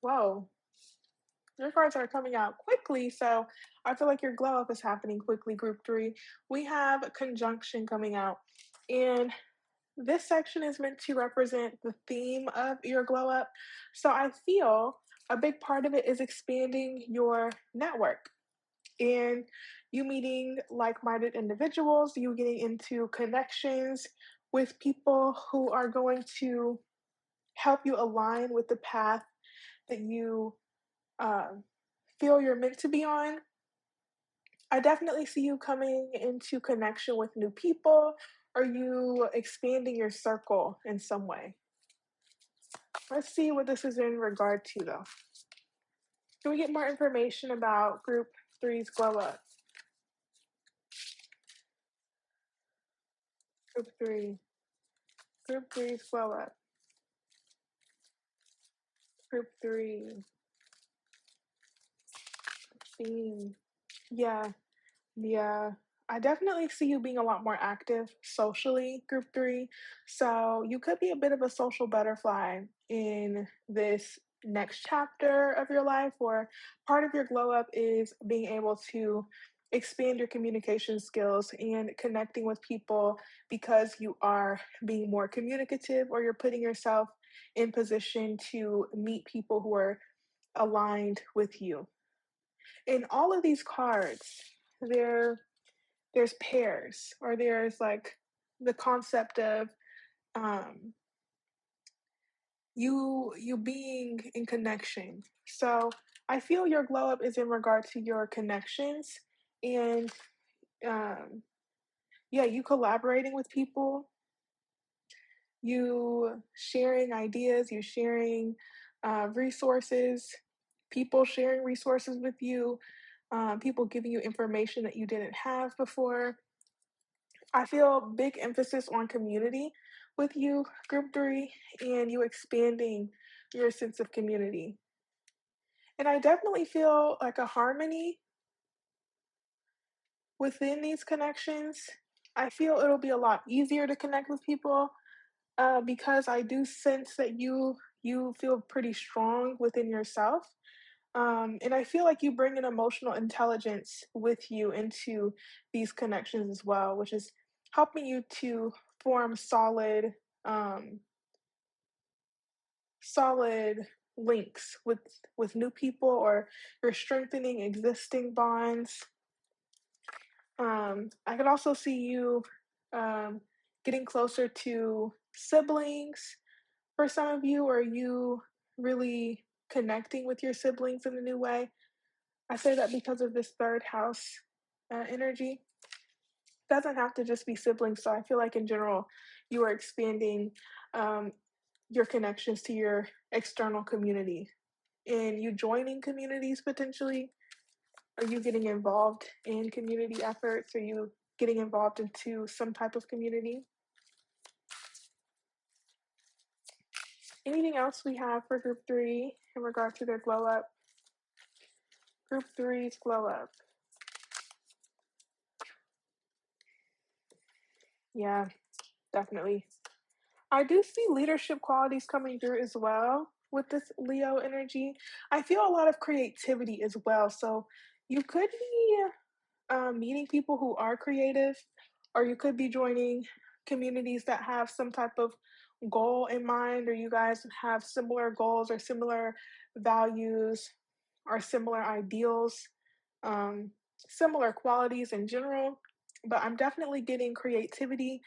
Whoa, your cards are coming out quickly, so I feel like your glow up is happening quickly, group three. We have conjunction coming out, and this section is meant to represent the theme of your glow up. So I feel a big part of it is expanding your network and you meeting like minded individuals, you getting into connections with people who are going to help you align with the path that you uh, feel you're meant to be on. I definitely see you coming into connection with new people or you expanding your circle in some way. Let's see what this is in regard to, though. Can we get more information about Group Three's glow up? Group Three. Group Three's glow up. Group Three. Theme. Yeah. Yeah. I definitely see you being a lot more active socially, group three. So you could be a bit of a social butterfly in this next chapter of your life, or part of your glow up is being able to expand your communication skills and connecting with people because you are being more communicative or you're putting yourself in position to meet people who are aligned with you. In all of these cards, they're there's pairs or there's like the concept of um you being in connection. So I feel your glow up is in regard to your connections and um yeah, you collaborating with people, you sharing ideas, you sharing resources, people sharing resources with you, people giving you information that you didn't have before. I feel big emphasis on community with you, group three, and you expanding your sense of community. And I definitely feel like a harmony within these connections. I feel it'll be a lot easier to connect with people because I do sense that you feel pretty strong within yourself. And I feel like you bring an emotional intelligence with you into these connections as well, which is helping you to form um, solid links with new people, or you're strengthening existing bonds. I could also see you um, getting closer to siblings for some of you, or you really connecting with your siblings in a new way. I say that because of this third house energy. Doesn't have to just be siblings. So I feel like in general, you are expanding um, your connections to your external community. And you joining communities potentially. Are you getting involved in community efforts? Are you getting involved into some type of community? Anything else we have for group three in regard to their glow up? Group three's glow up. Yeah, definitely. I do see leadership qualities coming through as well with this Leo energy. I feel a lot of creativity as well. So you could be meeting people who are creative, or you could be joining communities that have some type of goal in mind, or you guys have similar goals or similar values or similar ideals, um, similar qualities in general. But I'm definitely getting creativity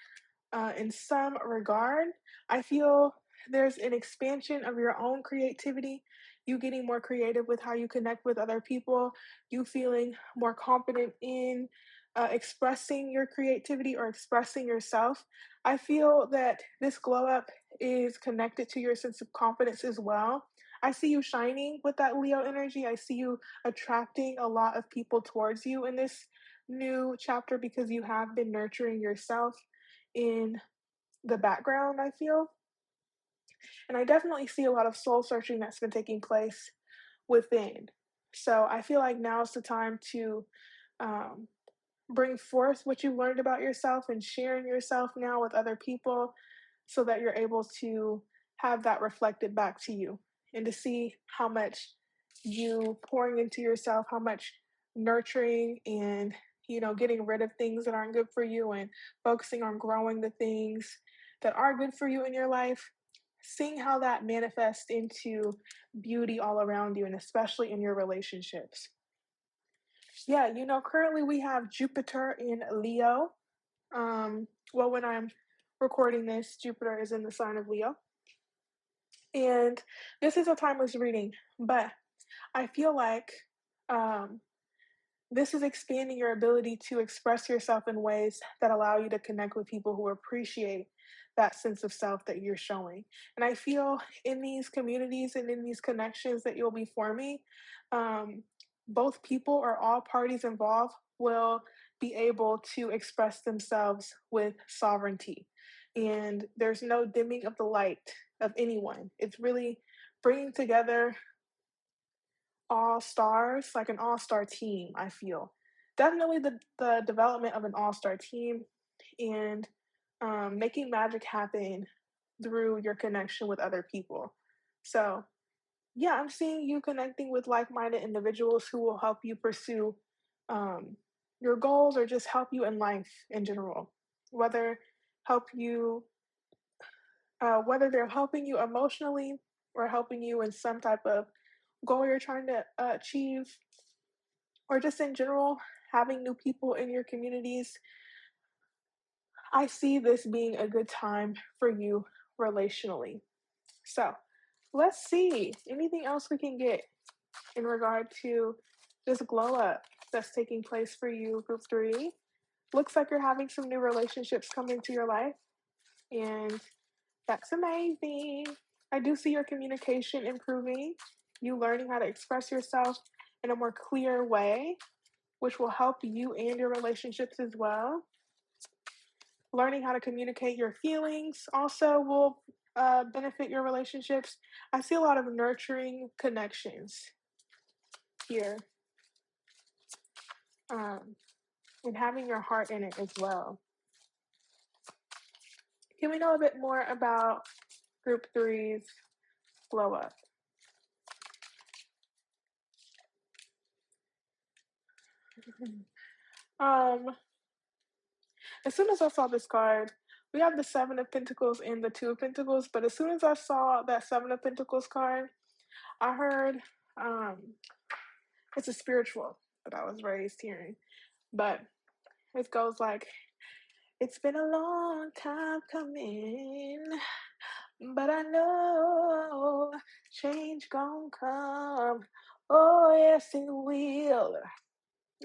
in some regard. I feel there's an expansion of your own creativity, you getting more creative with how you connect with other people, you feeling more confident in expressing your creativity or expressing yourself. I feel that this glow up is connected to your sense of confidence as well. I see you shining with that Leo energy. I see you attracting a lot of people towards you in this new chapter because you have been nurturing yourself in the background, I feel. And I definitely see a lot of soul searching that's been taking place within. So I feel like now's the time to um, bring forth what you learned about yourself and sharing yourself now with other people so that you're able to have that reflected back to you and to see how much you pouring into yourself, how much nurturing and getting rid of things that aren't good for you and focusing on growing the things that are good for you in your life, seeing how that manifests into beauty all around you and especially in your relationships. Yeah, currently we have Jupiter in Leo. Well, when I'm recording this, Jupiter is in the sign of Leo. And this is a timeless reading, but I feel like um, this is expanding your ability to express yourself in ways that allow you to connect with people who appreciate that sense of self that you're showing. And I feel in these communities and in these connections that you'll be forming, um, both people or all parties involved will be able to express themselves with sovereignty. And there's no dimming of the light of anyone. It's really bringing together all stars, like an all-star team, I feel. definitely the development of an all-star team and making magic happen through your connection with other people. So, yeah, I'm seeing you connecting with like-minded individuals who will help you pursue um, your goals or just help you in life in general. Whether help you, whether they're helping you emotionally or helping you in some type of goal you're trying to achieve, or just in general, having new people in your communities. I see this being a good time for you relationally. So let's see anything else we can get in regard to this glow up that's taking place for you, group three. Looks like you're having some new relationships come into your life, and that's amazing. I do see your communication improving, you learning how to express yourself in a more clear way, which will help you and your relationships as well. Learning how to communicate your feelings also will benefit your relationships. I see a lot of nurturing connections here, um, and having your heart in it as well. Can we know a bit more about group three's glow up? um, as soon as I saw this card, we have the Seven of Pentacles and the Two of Pentacles, but as soon as I saw that Seven of Pentacles card, I heard um, it's a spiritual that I was raised hearing, but it goes like, it's been a long time coming, but I know change gon' come. Oh, yes, it will.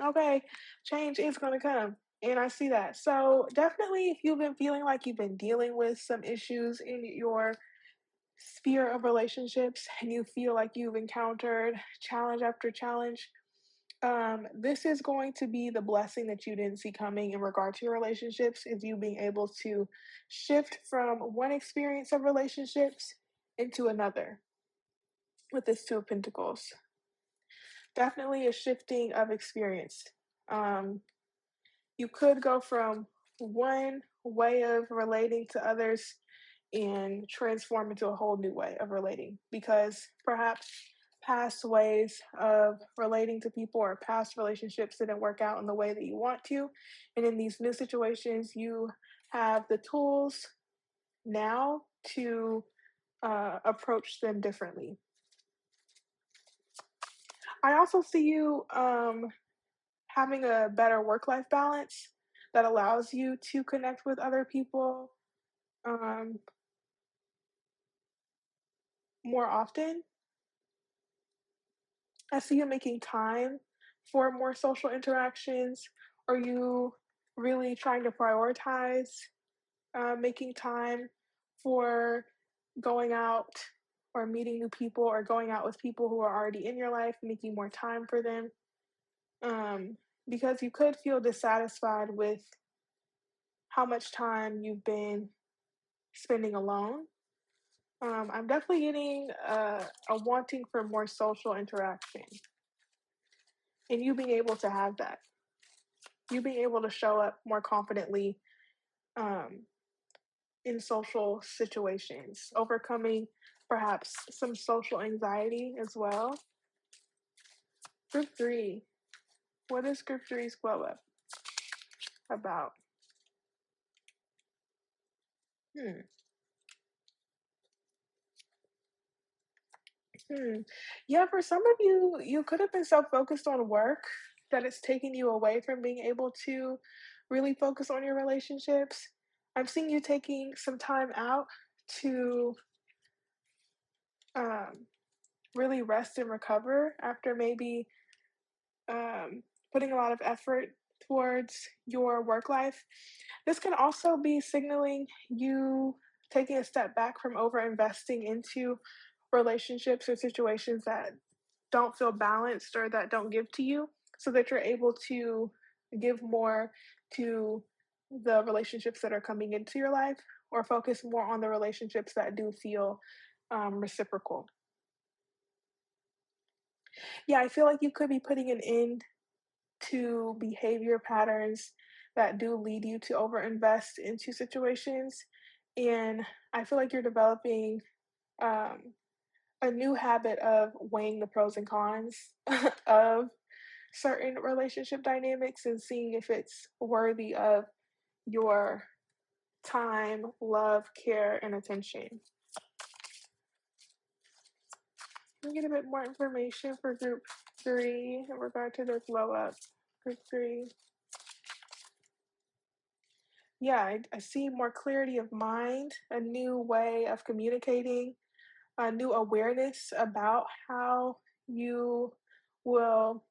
Okay, change is gonna come. And I see that. So definitely if you've been feeling like you've been dealing with some issues in your sphere of relationships and you feel like you've encountered challenge after challenge, this is going to be the blessing that you didn't see coming in regard to your relationships, is you being able to shift from one experience of relationships into another with this Two of Pentacles. Definitely a shifting of experience. Um, you could go from one way of relating to others and transform into a whole new way of relating, because perhaps past ways of relating to people or past relationships didn't work out in the way that you want to. And in these new situations, you have the tools now to approach them differently. I also see you having a better work life balance that allows you to connect with other people um, more often. I see you making time for more social interactions. Are you really trying to prioritize making time for going out or meeting new people or going out with people who are already in your life, making more time for them? Um, because you could feel dissatisfied with how much time you've been spending alone. I'm definitely getting a wanting for more social interaction and you being able to have that. You being able to show up more confidently um, in social situations, overcoming perhaps some social anxiety as well. Group three. What is group three's glow up about? Hmm. Hmm. Yeah, for some of you, you could have been so focused on work that it's taking you away from being able to really focus on your relationships. I'm seeing you taking some time out to um, really rest and recover after maybe um, putting a lot of effort towards your work life. This can also be signaling you taking a step back from over investing into relationships or situations that don't feel balanced or that don't give to you, so that you're able to give more to the relationships that are coming into your life or focus more on the relationships that do feel reciprocal. Yeah, I feel like you could be putting an end to behavior patterns that do lead you to overinvest into situations. And I feel like you're developing um, a new habit of weighing the pros and cons of certain relationship dynamics and seeing if it's worthy of your time, love, care, and attention. Can we get a bit more information for group three in regard to their glow up? Group three. Yeah, I see more clarity of mind, a new way of communicating, a new awareness about how you will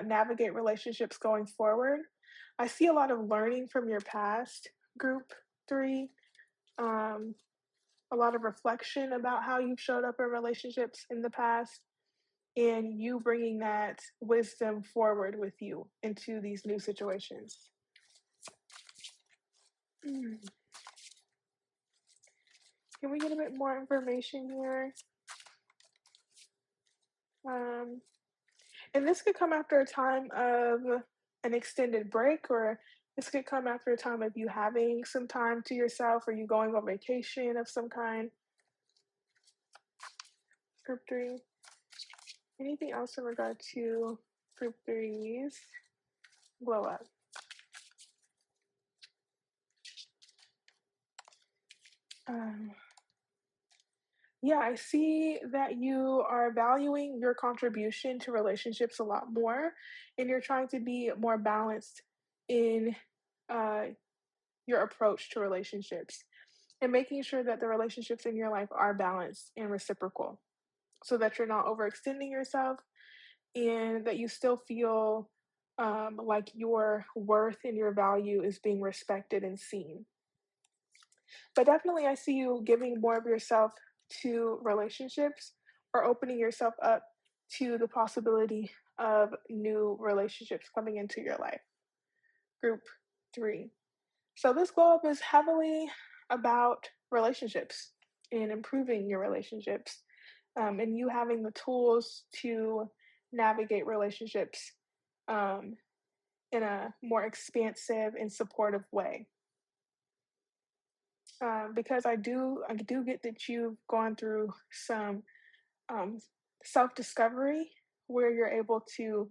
navigate relationships going forward. I see a lot of learning from your past, group three, um, a lot of reflection about how you've showed up in relationships in the past, and you bringing that wisdom forward with you into these new situations. Mm. Can we get a bit more information here? Um, and this could come after a time of an extended break, or this could come after a time of you having some time to yourself, or you going on vacation of some kind. Group three. Anything else in regard to group threes? Blow up. Um, yeah, I see that you are valuing your contribution to relationships a lot more, and you're trying to be more balanced in uh, your approach to relationships and making sure that the relationships in your life are balanced and reciprocal so that you're not overextending yourself and that you still feel like your worth and your value is being respected and seen. But definitely, I see you giving more of yourself to relationships or opening yourself up to the possibility of new relationships coming into your life. Group three. So, this glow up is heavily about relationships and improving your relationships, and you having the tools to navigate relationships um, in a more expansive and supportive way. Because I do get that you've gone through some um, self discovery where you're able to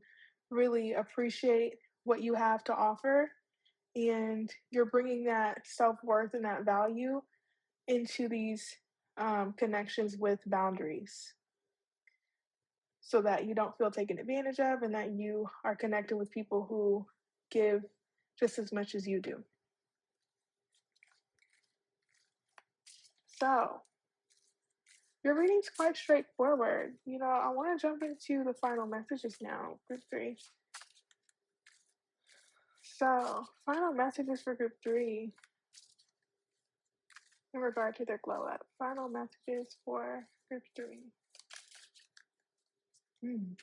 really appreciate what you have to offer, and you're bringing that self worth and that value into these connections with boundaries so that you don't feel taken advantage of and that you are connected with people who give just as much as you do. So, your reading's quite straightforward. I want to jump into the final messages now, group three. So, final messages for group three in regard to their glow up. Final messages for group three. Hmm.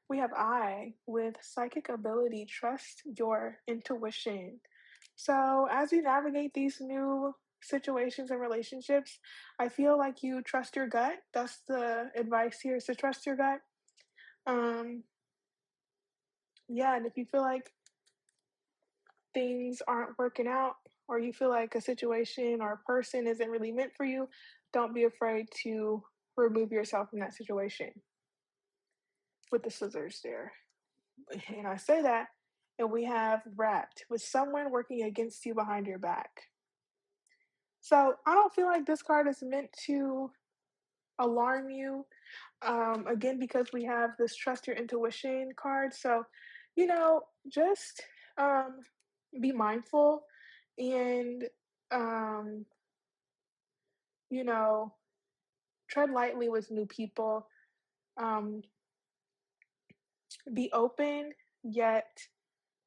We have I with psychic ability, trust your intuition. So, as you navigate these new situations and relationships, I feel like you trust your gut. That's the advice here, is to trust your gut. Um, yeah, and if you feel like things aren't working out or you feel like a situation or a person isn't really meant for you, don't be afraid to remove yourself from that situation with the scissors there. And I say that, and we have wrapped with someone working against you behind your back. So I don't feel like this card is meant to alarm you. Again, because we have this trust your intuition card. So, just um, be mindful and um, you know, tread lightly with new people. Um, be open yet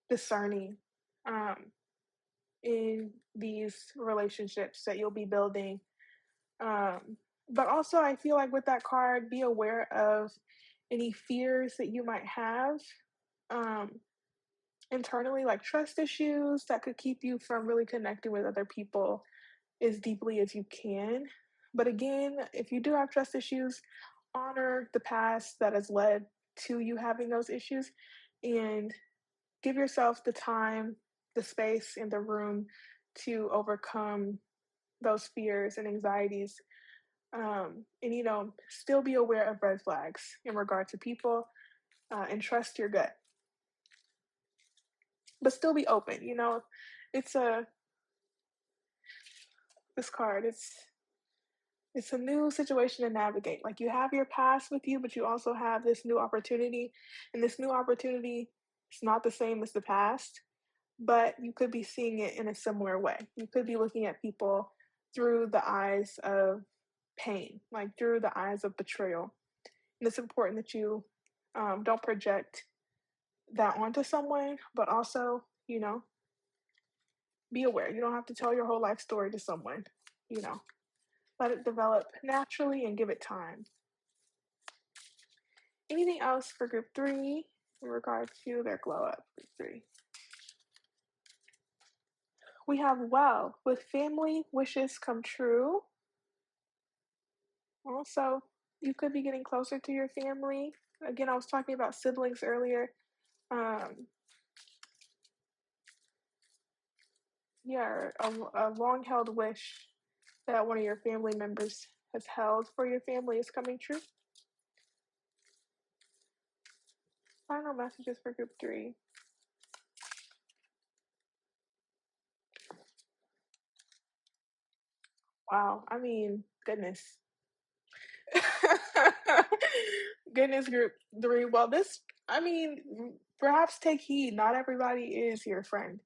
discerning um, in these relationships that you'll be building. But also, I feel like with that card, be aware of any fears that you might have um, internally, like trust issues that could keep you from really connecting with other people as deeply as you can. But again, if you do have trust issues, honor the past that has led to you having those issues and give yourself the time, the space, and the room to overcome those fears and anxieties. And still be aware of red flags in regard to people, and trust your gut, but still be open. It's a this card. It's a new situation to navigate. Like, you have your past with you, but you also have this new opportunity, and this new opportunity is not the same as the past, but you could be seeing it in a similar way. You could be looking at people through the eyes of pain, like through the eyes of betrayal. And it's important that you don't project that onto someone, but also, be aware. You don't have to tell your whole life story to someone. You know, let it develop naturally and give it time. Anything else for group three in regard to their glow up? Group three. We have well, with family wishes come true. Also, you could be getting closer to your family. Again, I was talking about siblings earlier. Um, yeah, a long held wish that one of your family members has held for your family is coming true. Final messages for group three. Wow, I mean, goodness. Goodness, group three. Well, I mean, perhaps take heed. Not everybody is your friend.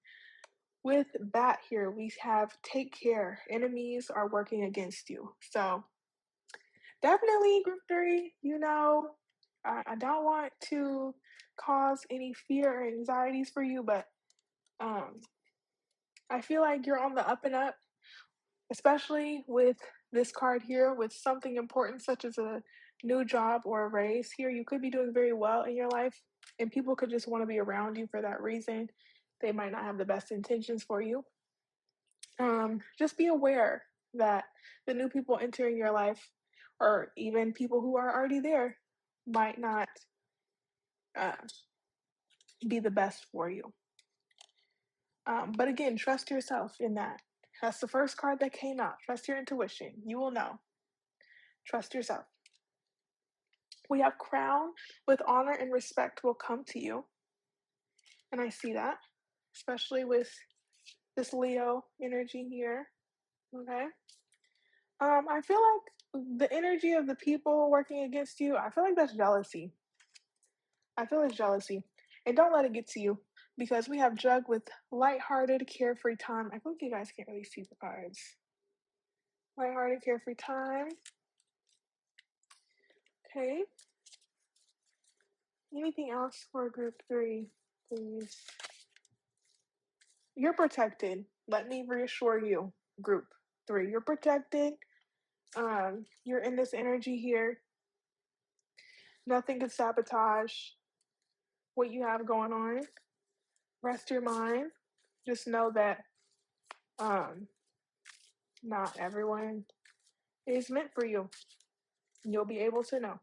With that here, we have take care. Enemies are working against you. So definitely, group three, I don't want to cause any fear or anxieties for you, but um, I feel like you're on the up and up, especially with this card here, with something important such as a new job or a raise here. You could be doing very well in your life, and people could just want to be around you for that reason. They might not have the best intentions for you. Just be aware that the new people entering your life, or even people who are already there, might not uh, be the best for you. But again, trust yourself in that. That's the first card that came out. Trust your intuition. You will know. Trust yourself. We have crown, with honor and respect will come to you. And I see that, especially with this Leo energy here. Okay. I feel like the energy of the people working against you, I feel like that's jealousy. I feel it's jealousy. And don't let it get to you, because we have jug with lighthearted, carefree time. I think you guys can't really see the cards. Lighthearted, carefree time. Okay. Anything else for group three, please? You're protected. Let me reassure you, group three. You're protected. You're in this energy here. Nothing can sabotage what you have going on. Rest your mind. Just know that um, not everyone is meant for you. You'll be able to know.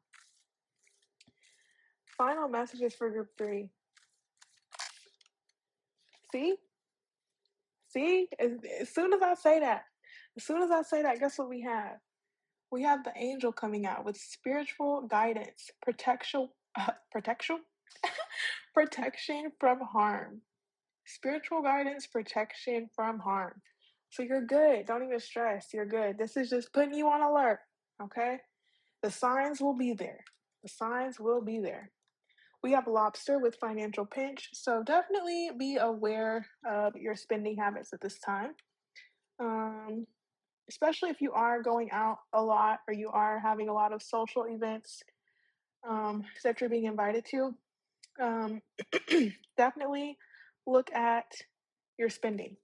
Final messages for group three. See? See? As soon as I say that, guess what we have? We have the angel coming out with spiritual guidance, protection, protection from harm. Spiritual guidance, protection from harm. So you're good. Don't even stress. You're good. This is just putting you on alert. Okay? The signs will be there. The signs will be there. We have lobster with financial pinch. So definitely be aware of your spending habits at this time. Um, Especially if you are going out a lot, or you are having a lot of social events that you're being invited to. Um, Definitely look at your spending.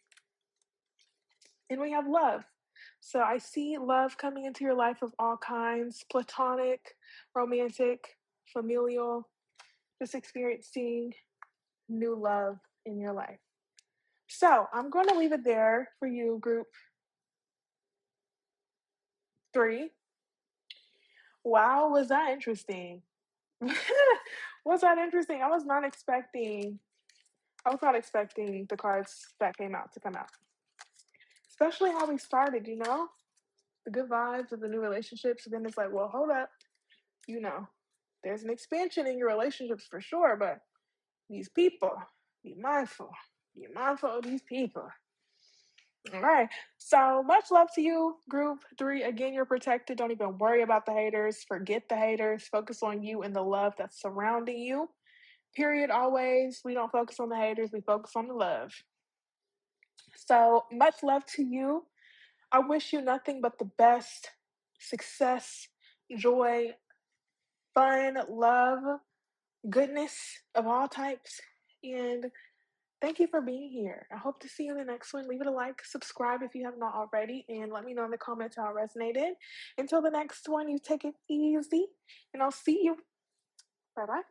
And we have love. So I see love coming into your life of all kinds: platonic, romantic, familial, just experiencing new love in your life. So I'm going to leave it there for you, group three. Wow, was that interesting? Was that interesting? I was not expecting I was not expecting the cards that came out to come out, especially how we started, the good vibes of the new relationships. And then it's like, well, hold up, you know, there's an expansion in your relationships for sure, but these people, be mindful. Be mindful of these people. All right. So much love to you, group three. Again, you're protected. Don't even worry about the haters. Forget the haters. Focus on you and the love that's surrounding you. Period. Always. We don't focus on the haters. We focus on the love. So much love to you. I wish you nothing but the best success, joy, fun, love, goodness of all types. And thank you for being here. I hope to see you in the next one. Leave it a like, subscribe if you have not already, and let me know in the comments how it resonated. Until the next one, you take it easy, and I'll see you. Bye bye.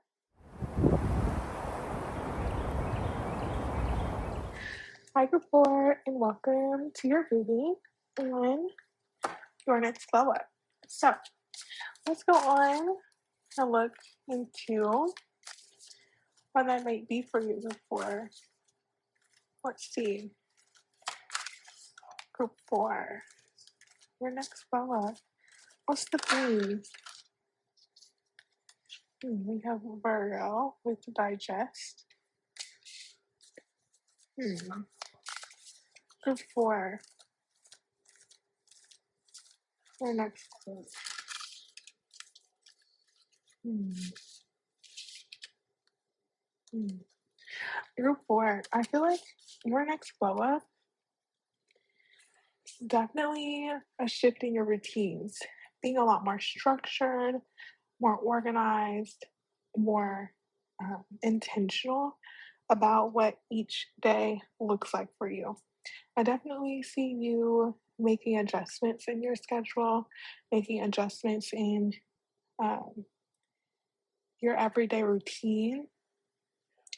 Hi, group four, and welcome to your reading on your next glow up. So, let's go on and look into what that might be for you before. Let's see. Group four, your next glow up. What's the theme? We have Virgo with digest. Group four, your next clue. Hmm. Hmm. Group four, I feel like your next glow up, definitely a shift in your routines, being a lot more structured, more organized, more intentional about what each day looks like for you. I definitely see you making adjustments in your schedule, making adjustments in um, your everyday routine.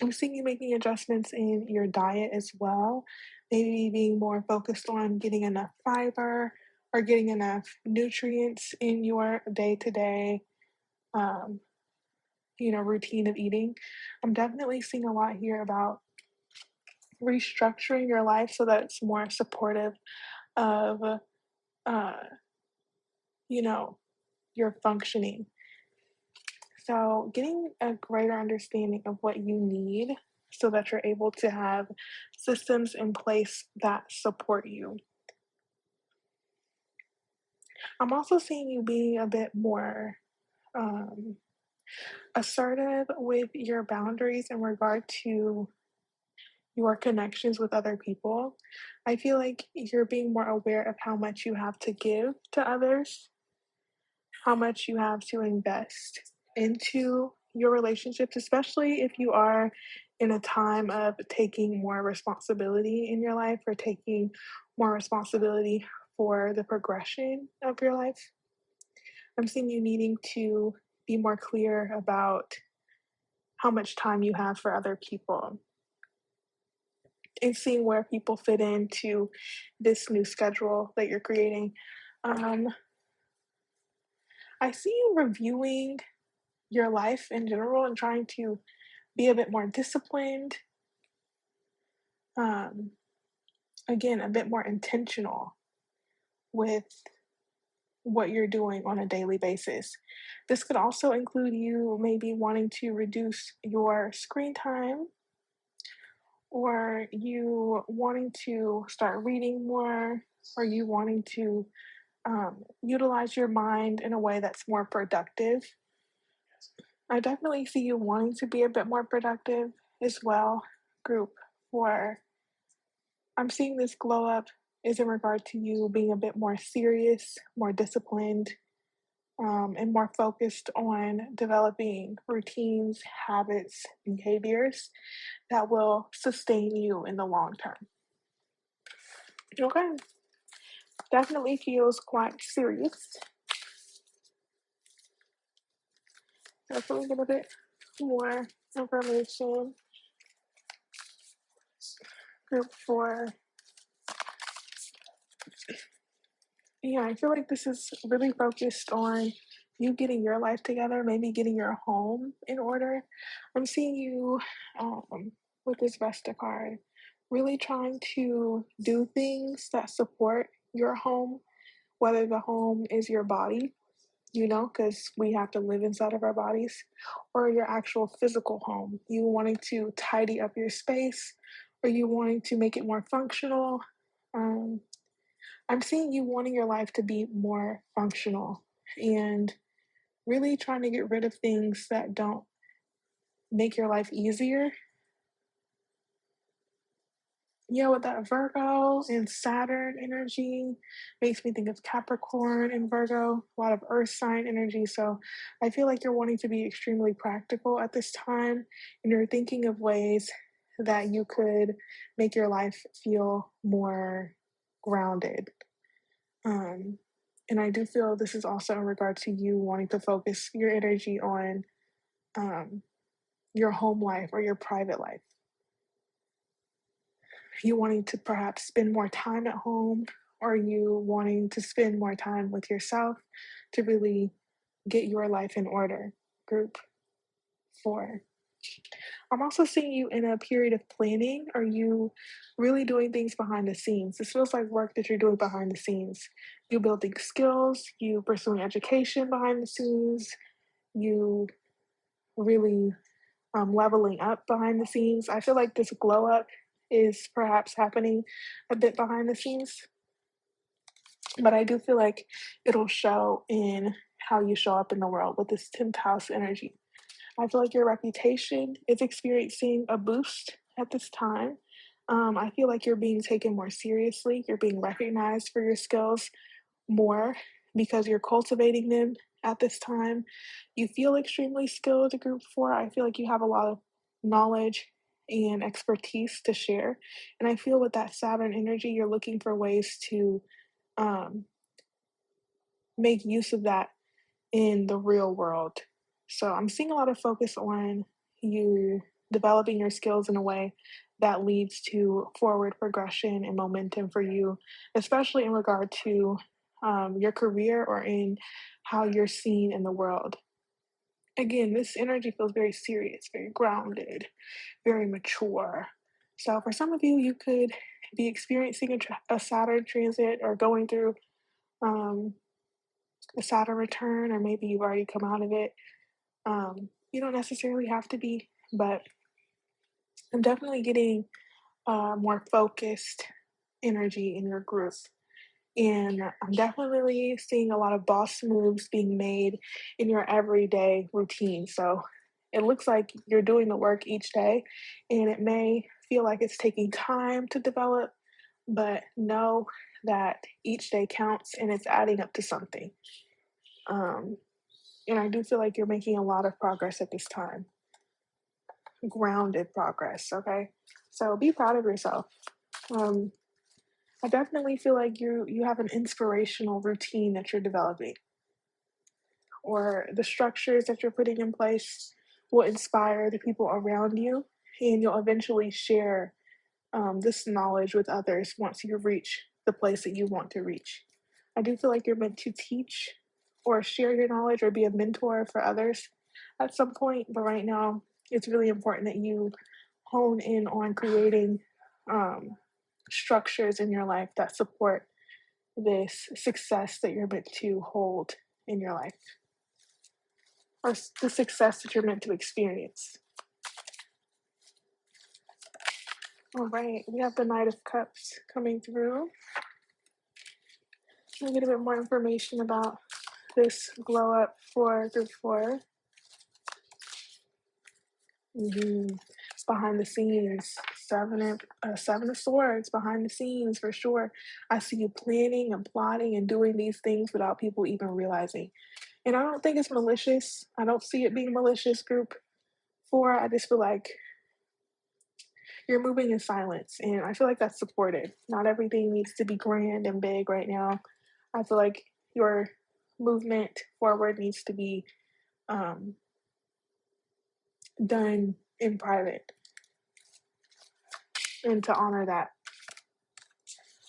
I'm seeing you making adjustments in your diet as well, maybe being more focused on getting enough fiber or getting enough nutrients in your day to day, routine of eating. I'm definitely seeing a lot here about restructuring your life so that it's more supportive of, uh, you know, your functioning. So, getting a greater understanding of what you need so that you're able to have systems in place that support you. I'm also seeing you being a bit more um, assertive with your boundaries in regard to your connections with other people. I feel like you're being more aware of how much you have to give to others, how much you have to invest into your relationships, especially if you are in a time of taking more responsibility in your life or taking more responsibility for the progression of your life. I'm seeing you needing to be more clear about how much time you have for other people and seeing where people fit into this new schedule that you're creating. Um, I see you reviewing your life in general and trying to be a bit more disciplined, um, again, a bit more intentional with what you're doing on a daily basis. This could also include you maybe wanting to reduce your screen time or you wanting to start reading more or you wanting to utilize your mind in a way that's more productive. I definitely see you wanting to be a bit more productive as well, group, for I'm seeing this glow up is in regard to you being a bit more serious, more disciplined, and more focused on developing routines, habits, behaviors that will sustain you in the long term. Okay, definitely feels quite serious. Definitely get a bit more information. Group four. Yeah, I feel like this is really focused on you getting your life together, maybe getting your home in order. I'm seeing you with this Vesta card. Really trying to do things that support your home, whether the home is your body, because we have to live inside of our bodies, or your actual physical home. You wanting to tidy up your space, or you wanting to make it more functional. Um, I'm seeing you wanting your life to be more functional and really trying to get rid of things that don't make your life easier. Yeah, with that Virgo and Saturn energy makes me think of Capricorn and Virgo, a lot of earth sign energy. So I feel like you're wanting to be extremely practical at this time and you're thinking of ways that you could make your life feel more grounded. Um, and I do feel this is also in regard to you wanting to focus your energy on um, your home life or your private life. You wanting to perhaps spend more time at home, or you wanting to spend more time with yourself to really get your life in order. Group 4. I'm also seeing you in a period of planning. Are you really doing things behind the scenes? This feels like work that you're doing behind the scenes. You building skills, you pursuing education behind the scenes, you really leveling up behind the scenes. I feel like this glow up is perhaps happening a bit behind the scenes, but I do feel like it'll show in how you show up in the world with this 10th house energy. I feel like your reputation is experiencing a boost at this time. I feel like you're being taken more seriously. You're being recognized for your skills more because you're cultivating them at this time. You feel extremely skilled, group 4. I feel like you have a lot of knowledge and expertise to share. And I feel with that Saturn energy, you're looking for ways to um, make use of that in the real world. So I'm seeing a lot of focus on you developing your skills in a way that leads to forward progression and momentum for you, especially in regard to your career or in how you're seen in the world. Again, this energy feels very serious, very grounded, very mature. So for some of you, you could be experiencing a Saturn transit or going through um, a Saturn return, or maybe you've already come out of it. You don't necessarily have to be, but I'm definitely getting more focused energy in your group. And I'm definitely seeing a lot of boss moves being made in your everyday routine. So it looks like you're doing the work each day, and it may feel like it's taking time to develop, but know that each day counts and it's adding up to something. Um, and I do feel like you're making a lot of progress at this time, grounded progress. Okay, so be proud of yourself. Um, I definitely feel like you have an inspirational routine that you're developing, or the structures that you're putting in place will inspire the people around you, and you'll eventually share this knowledge with others once you reach the place that you want to reach. I do feel like you're meant to teach or share your knowledge or be a mentor for others at some point, but right now it's really important that you hone in on creating um, structures in your life that support this success that you're meant to hold in your life, or the success that you're meant to experience. All right, we have the Knight of Cups coming through. Can we get a bit more information about this glow up for group 4? It's behind the scenes. Seven of Swords behind the scenes for sure. I see you planning and plotting and doing these things without people even realizing. And I don't think it's malicious. I don't see it being malicious, group 4. I just feel like you're moving in silence, and I feel like that's supported. Not everything needs to be grand and big right now. I feel like your movement forward needs to be um, done in private, and to honor that,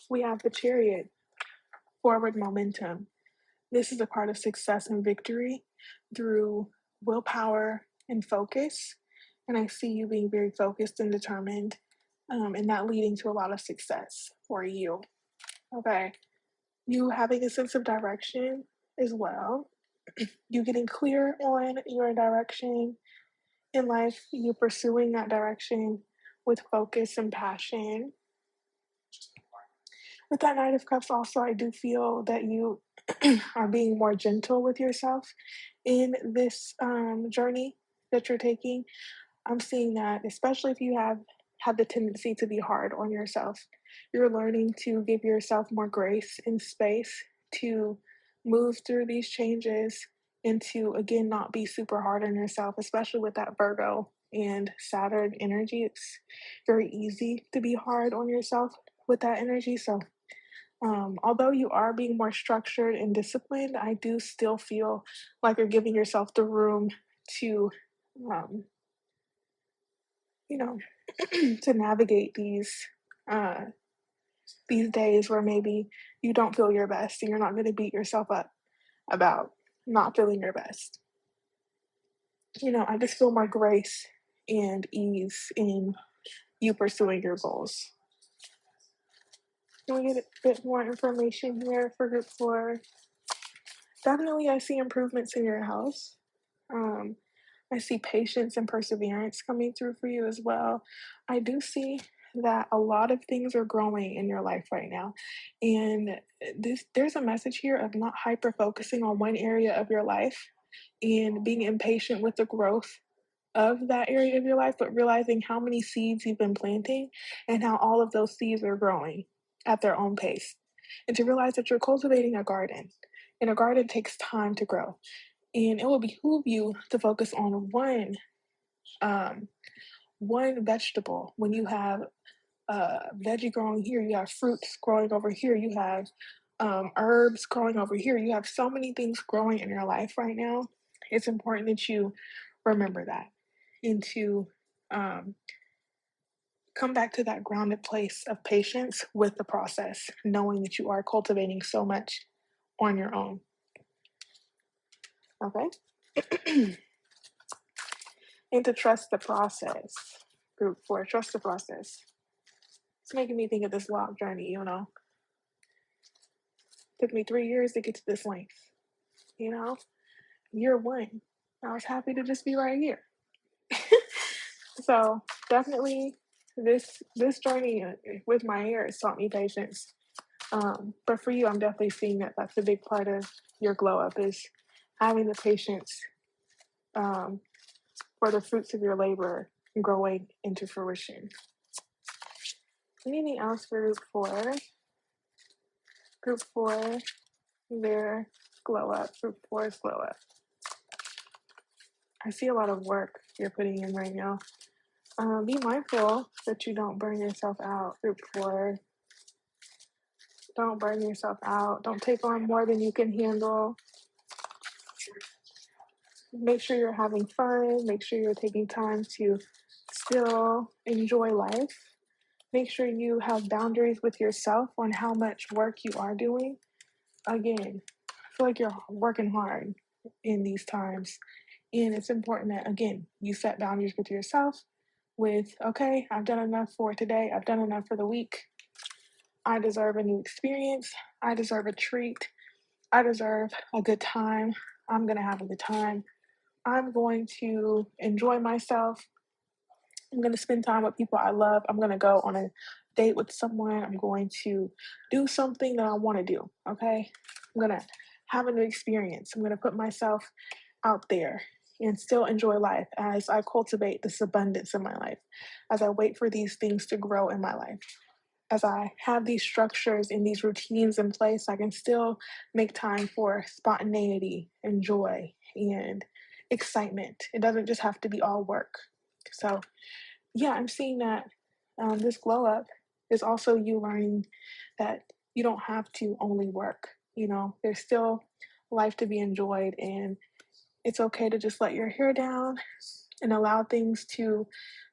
we have the Chariot, forward momentum. This is a part of success and victory through willpower and focus. And I see you being very focused and determined, and that leading to a lot of success for you. Okay. You having a sense of direction as well. You getting clear on your direction in life, you pursuing that direction with focus and passion. With that Knight of Cups, also, I do feel that you are being more gentle with yourself in this journey that you're taking. I'm seeing that, especially if you have had the tendency to be hard on yourself, you're learning to give yourself more grace and space to move through these changes and to, again, not be super hard on yourself, especially with that Virgo and Saturn energy. It's very easy to be hard on yourself with that energy. So, although you are being more structured and disciplined, I do still feel like you're giving yourself the room to, um, you know, to navigate uh, these days where maybe you don't feel your best and you're not going to beat yourself up about not feeling your best. I just feel more grace and ease in you pursuing your goals. Can we get a bit more information here for group four? Definitely, I see improvements in your health. Um, I see patience and perseverance coming through for you as well. I do see that a lot of things are growing in your life right now. And there's a message here of not hyper focusing on one area of your life and being impatient with the growth of that area of your life, but realizing how many seeds you've been planting and how all of those seeds are growing at their own pace. And to realize that you're cultivating a garden, and a garden takes time to grow. And it will behoove you to focus on um, one vegetable. When you have veggie growing here, you have fruits growing over here, you have herbs growing over here. You have so many things growing in your life right now. It's important that you remember that and to um, come back to that grounded place of patience with the process, knowing that you are cultivating so much on your own. Okay. And to trust the process. Group four, trust the process. It's making me think of this long journey. Took me 3 years to get to this length, you know? Year one. I was happy to just be right here. So definitely this journey with my hair has taught me patience. But for you, I'm definitely seeing that that's a big part of your glow up is having the patience um, for the fruits of your labor growing into fruition. Anything else for group four? Group four, their glow up. Group four's glow up. I see a lot of work you're putting in right now. Be mindful that you don't burn yourself out. Group four, don't burn yourself out. Don't take on more than you can handle. Make sure you're having fun. Make sure you're taking time to still enjoy life. Make sure you have boundaries with yourself on how much work you are doing. Again, I feel like you're working hard in these times. And it's important that, again, you set boundaries with yourself with, okay, I've done enough for today. I've done enough for the week. I deserve a new experience. I deserve a treat. I deserve a good time. I'm going to have a good time. I'm going to enjoy myself. I'm going to spend time with people I love. I'm going to go on a date with someone. I'm going to do something that I want to do. Okay. I'm going to have a new experience. I'm going to put myself out there and still enjoy life as I cultivate this abundance in my life, as I wait for these things to grow in my life. As I have these structures and these routines in place, I can still make time for spontaneity and joy and excitement. It doesn't just have to be all work. So, yeah, I'm seeing that this glow up is also you learning that you don't have to only work. There's still life to be enjoyed, and it's okay to just let your hair down and allow things to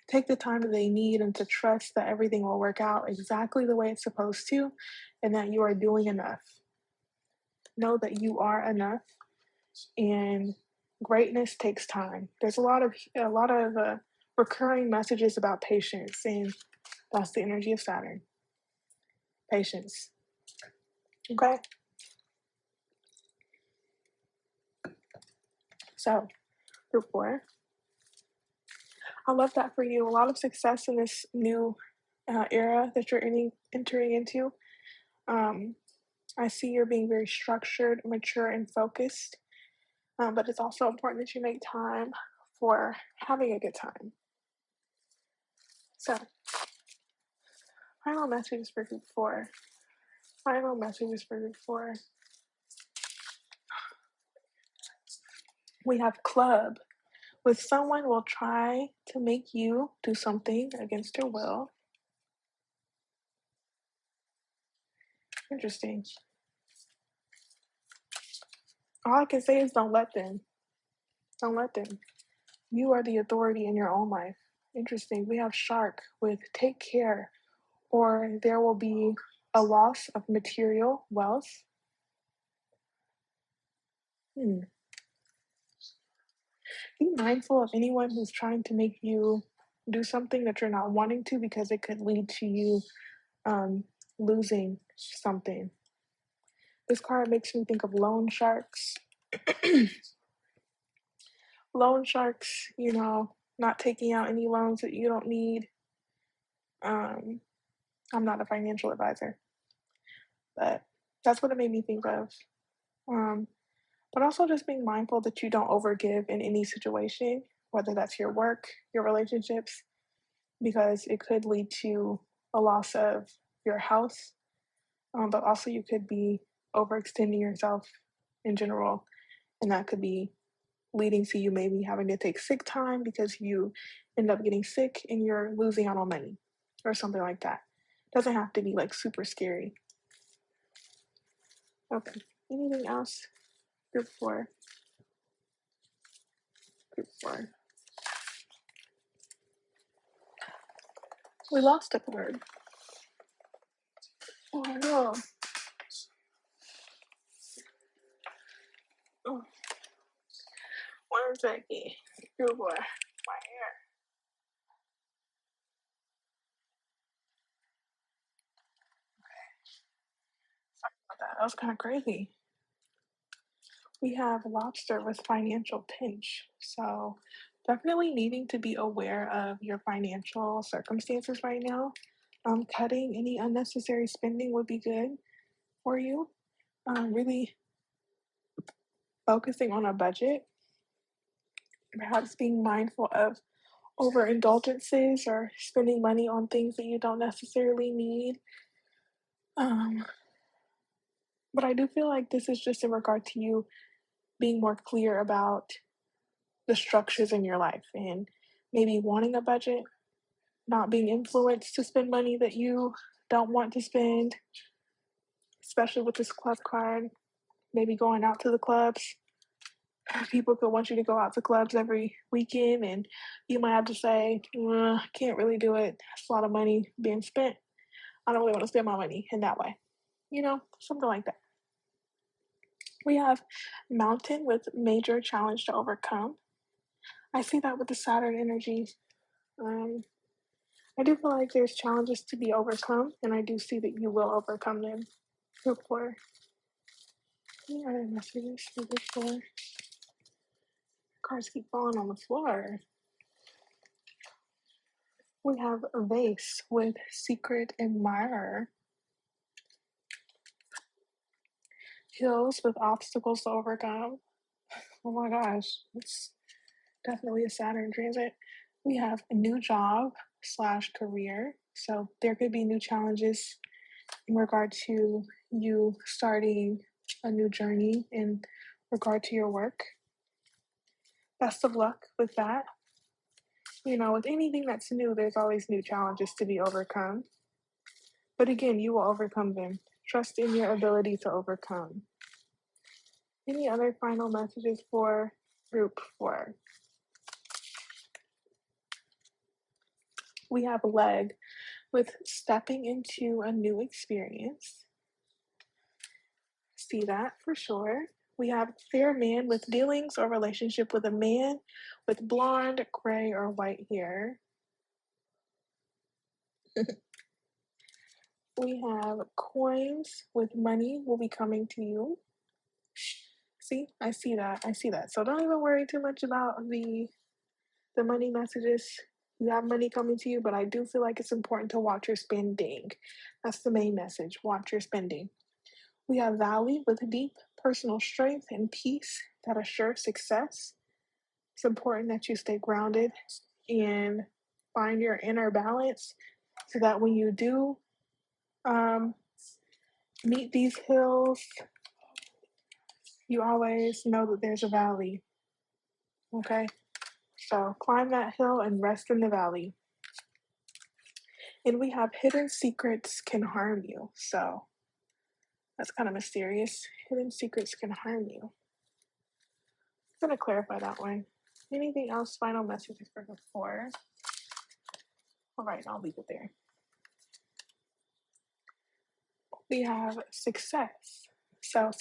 take the time that they need and to trust that everything will work out exactly the way it's supposed to and that you are doing enough. Know that you are enough and greatness takes time. There's a lot of recurring messages about patience, and that's the energy of Saturn. Patience. Okay? So, group four. I love that for you. A lot of success in this new era that you're entering into. Um, I see you're being very structured, mature, and focused, but it's also important that you make time for having a good time. So, final messages for group four. Final messages for group four. We have club. With someone will try to make you do something against your will. Interesting. All I can say is don't let them. Don't let them. You are the authority in your own life. Interesting. We have shark with take care, or there will be a loss of material wealth. Hmm. Be mindful of anyone who's trying to make you do something that you're not wanting to because it could lead to you um, losing something. This card makes me think of loan sharks. Loan sharks, not taking out any loans that you don't need. Um, I'm not a financial advisor, but that's what it made me think of. Um, but also just being mindful that you don't overgive in any situation, whether that's your work, your relationships, because it could lead to a loss of your health, but also you could be overextending yourself in general, and that could be leading to you maybe having to take sick time because you end up getting sick and you're losing out on money or something like that. Doesn't have to be like super scary. Okay. Anything else? Group four. Group four. We lost a card. Oh no. Oh, 1 second. Group four. My hair. Sorry about that. That was kind of crazy. We have lobster with financial pinch. So definitely needing to be aware of your financial circumstances right now. Cutting any unnecessary spending would be good for you. Really focusing on a budget, perhaps being mindful of overindulgences or spending money on things that you don't necessarily need. Um, but I do feel like this is just in regard to you being more clear about the structures in your life and maybe wanting a budget, not being influenced to spend money that you don't want to spend, especially with this club card, maybe going out to the clubs. People could want you to go out to clubs every weekend, and you might have to say, can't really do it. It's a lot of money being spent. I don't really want to spend my money in that way. Something like that. We have mountain with major challenge to overcome. I see that with the Saturn energy. Um, I do feel like there's challenges to be overcome, and I do see that you will overcome them. Group four. Any other messages for group four? Cards keep falling on the floor. We have a vase with secret admirer. Hills with obstacles to overcome. Oh my gosh, it's definitely a Saturn transit. We have a new job slash career. So there could be new challenges in regard to you starting a new journey in regard to your work. Best of luck with that. With anything that's new, there's always new challenges to be overcome. But again, you will overcome them. Trust in your ability to overcome. Any other final messages for group four? We have leg with stepping into a new experience. See that for sure. We have fair man with dealings or relationship with a man with blonde, gray, or white hair. We have coins with money will be coming to you. See, I see that. I see that. So don't even worry too much about the money messages. You have money coming to you, but I do feel like it's important to watch your spending. That's the main message. Watch your spending. We have valley with deep personal strength and peace that assure success. It's important that you stay grounded and find your inner balance so that when you do um, meet these hills, you always know that there's a valley. Okay? So climb that hill and rest in the valley. And we have hidden secrets can harm you. So that's kind of mysterious. Hidden secrets can harm you. I'm going to clarify that one. Anything else? Final messages for the four. All right, I'll leave it there. We have success. So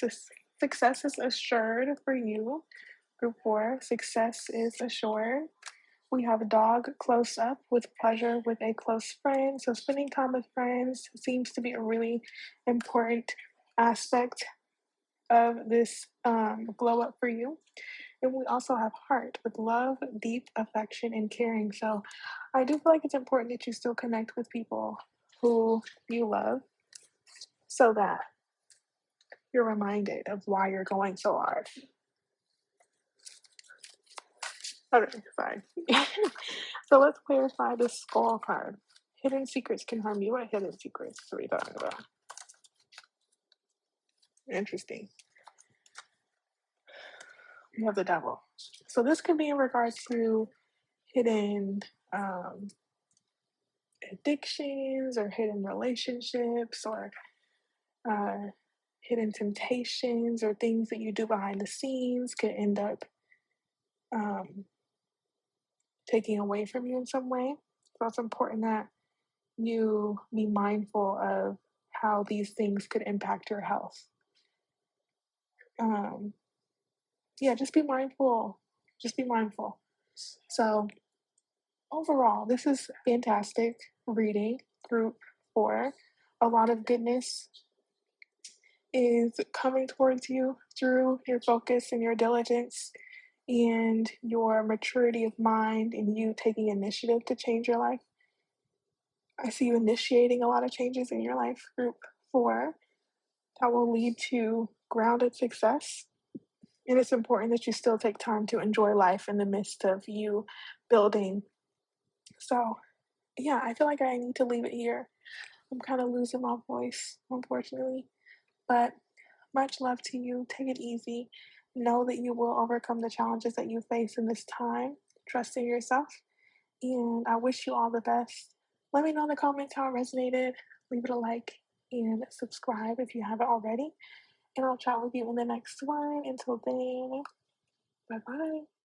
success is assured for you. Group four, success is assured. We have a dog close up with pleasure with a close friend. So spending time with friends seems to be a really important aspect of this glow up for you. And we also have heart with love, deep affection, and caring. So I do feel like it's important that you still connect with people who you love so that you're reminded of why you're going so hard. Okay, sorry. So let's clarify the skull card. Hidden secrets can harm you. What hidden secrets are we talking about? Interesting. You have the devil. So this could be in regards to hidden um, addictions or hidden relationships or uh, hidden temptations or things that you do behind the scenes could end up um, taking away from you in some way. So it's important that you be mindful of how these things could impact your health. Um, yeah, just be mindful. Just be mindful. So, overall, this is fantastic reading, group four. A lot of goodness is coming towards you through your focus and your diligence and your maturity of mind and you taking initiative to change your life. I see you initiating a lot of changes in your life, group four, that will lead to grounded success. And it's important that you still take time to enjoy life in the midst of you building. So, yeah, I feel like I need to leave it here. I'm kind of losing my voice, unfortunately. But much love to you. Take it easy. Know that you will overcome the challenges that you face in this time. Trust in yourself. And I wish you all the best. Let me know in the comments how it resonated. Leave it a like and subscribe if you haven't already. And I'll chat with you in the next one. Until then, bye bye.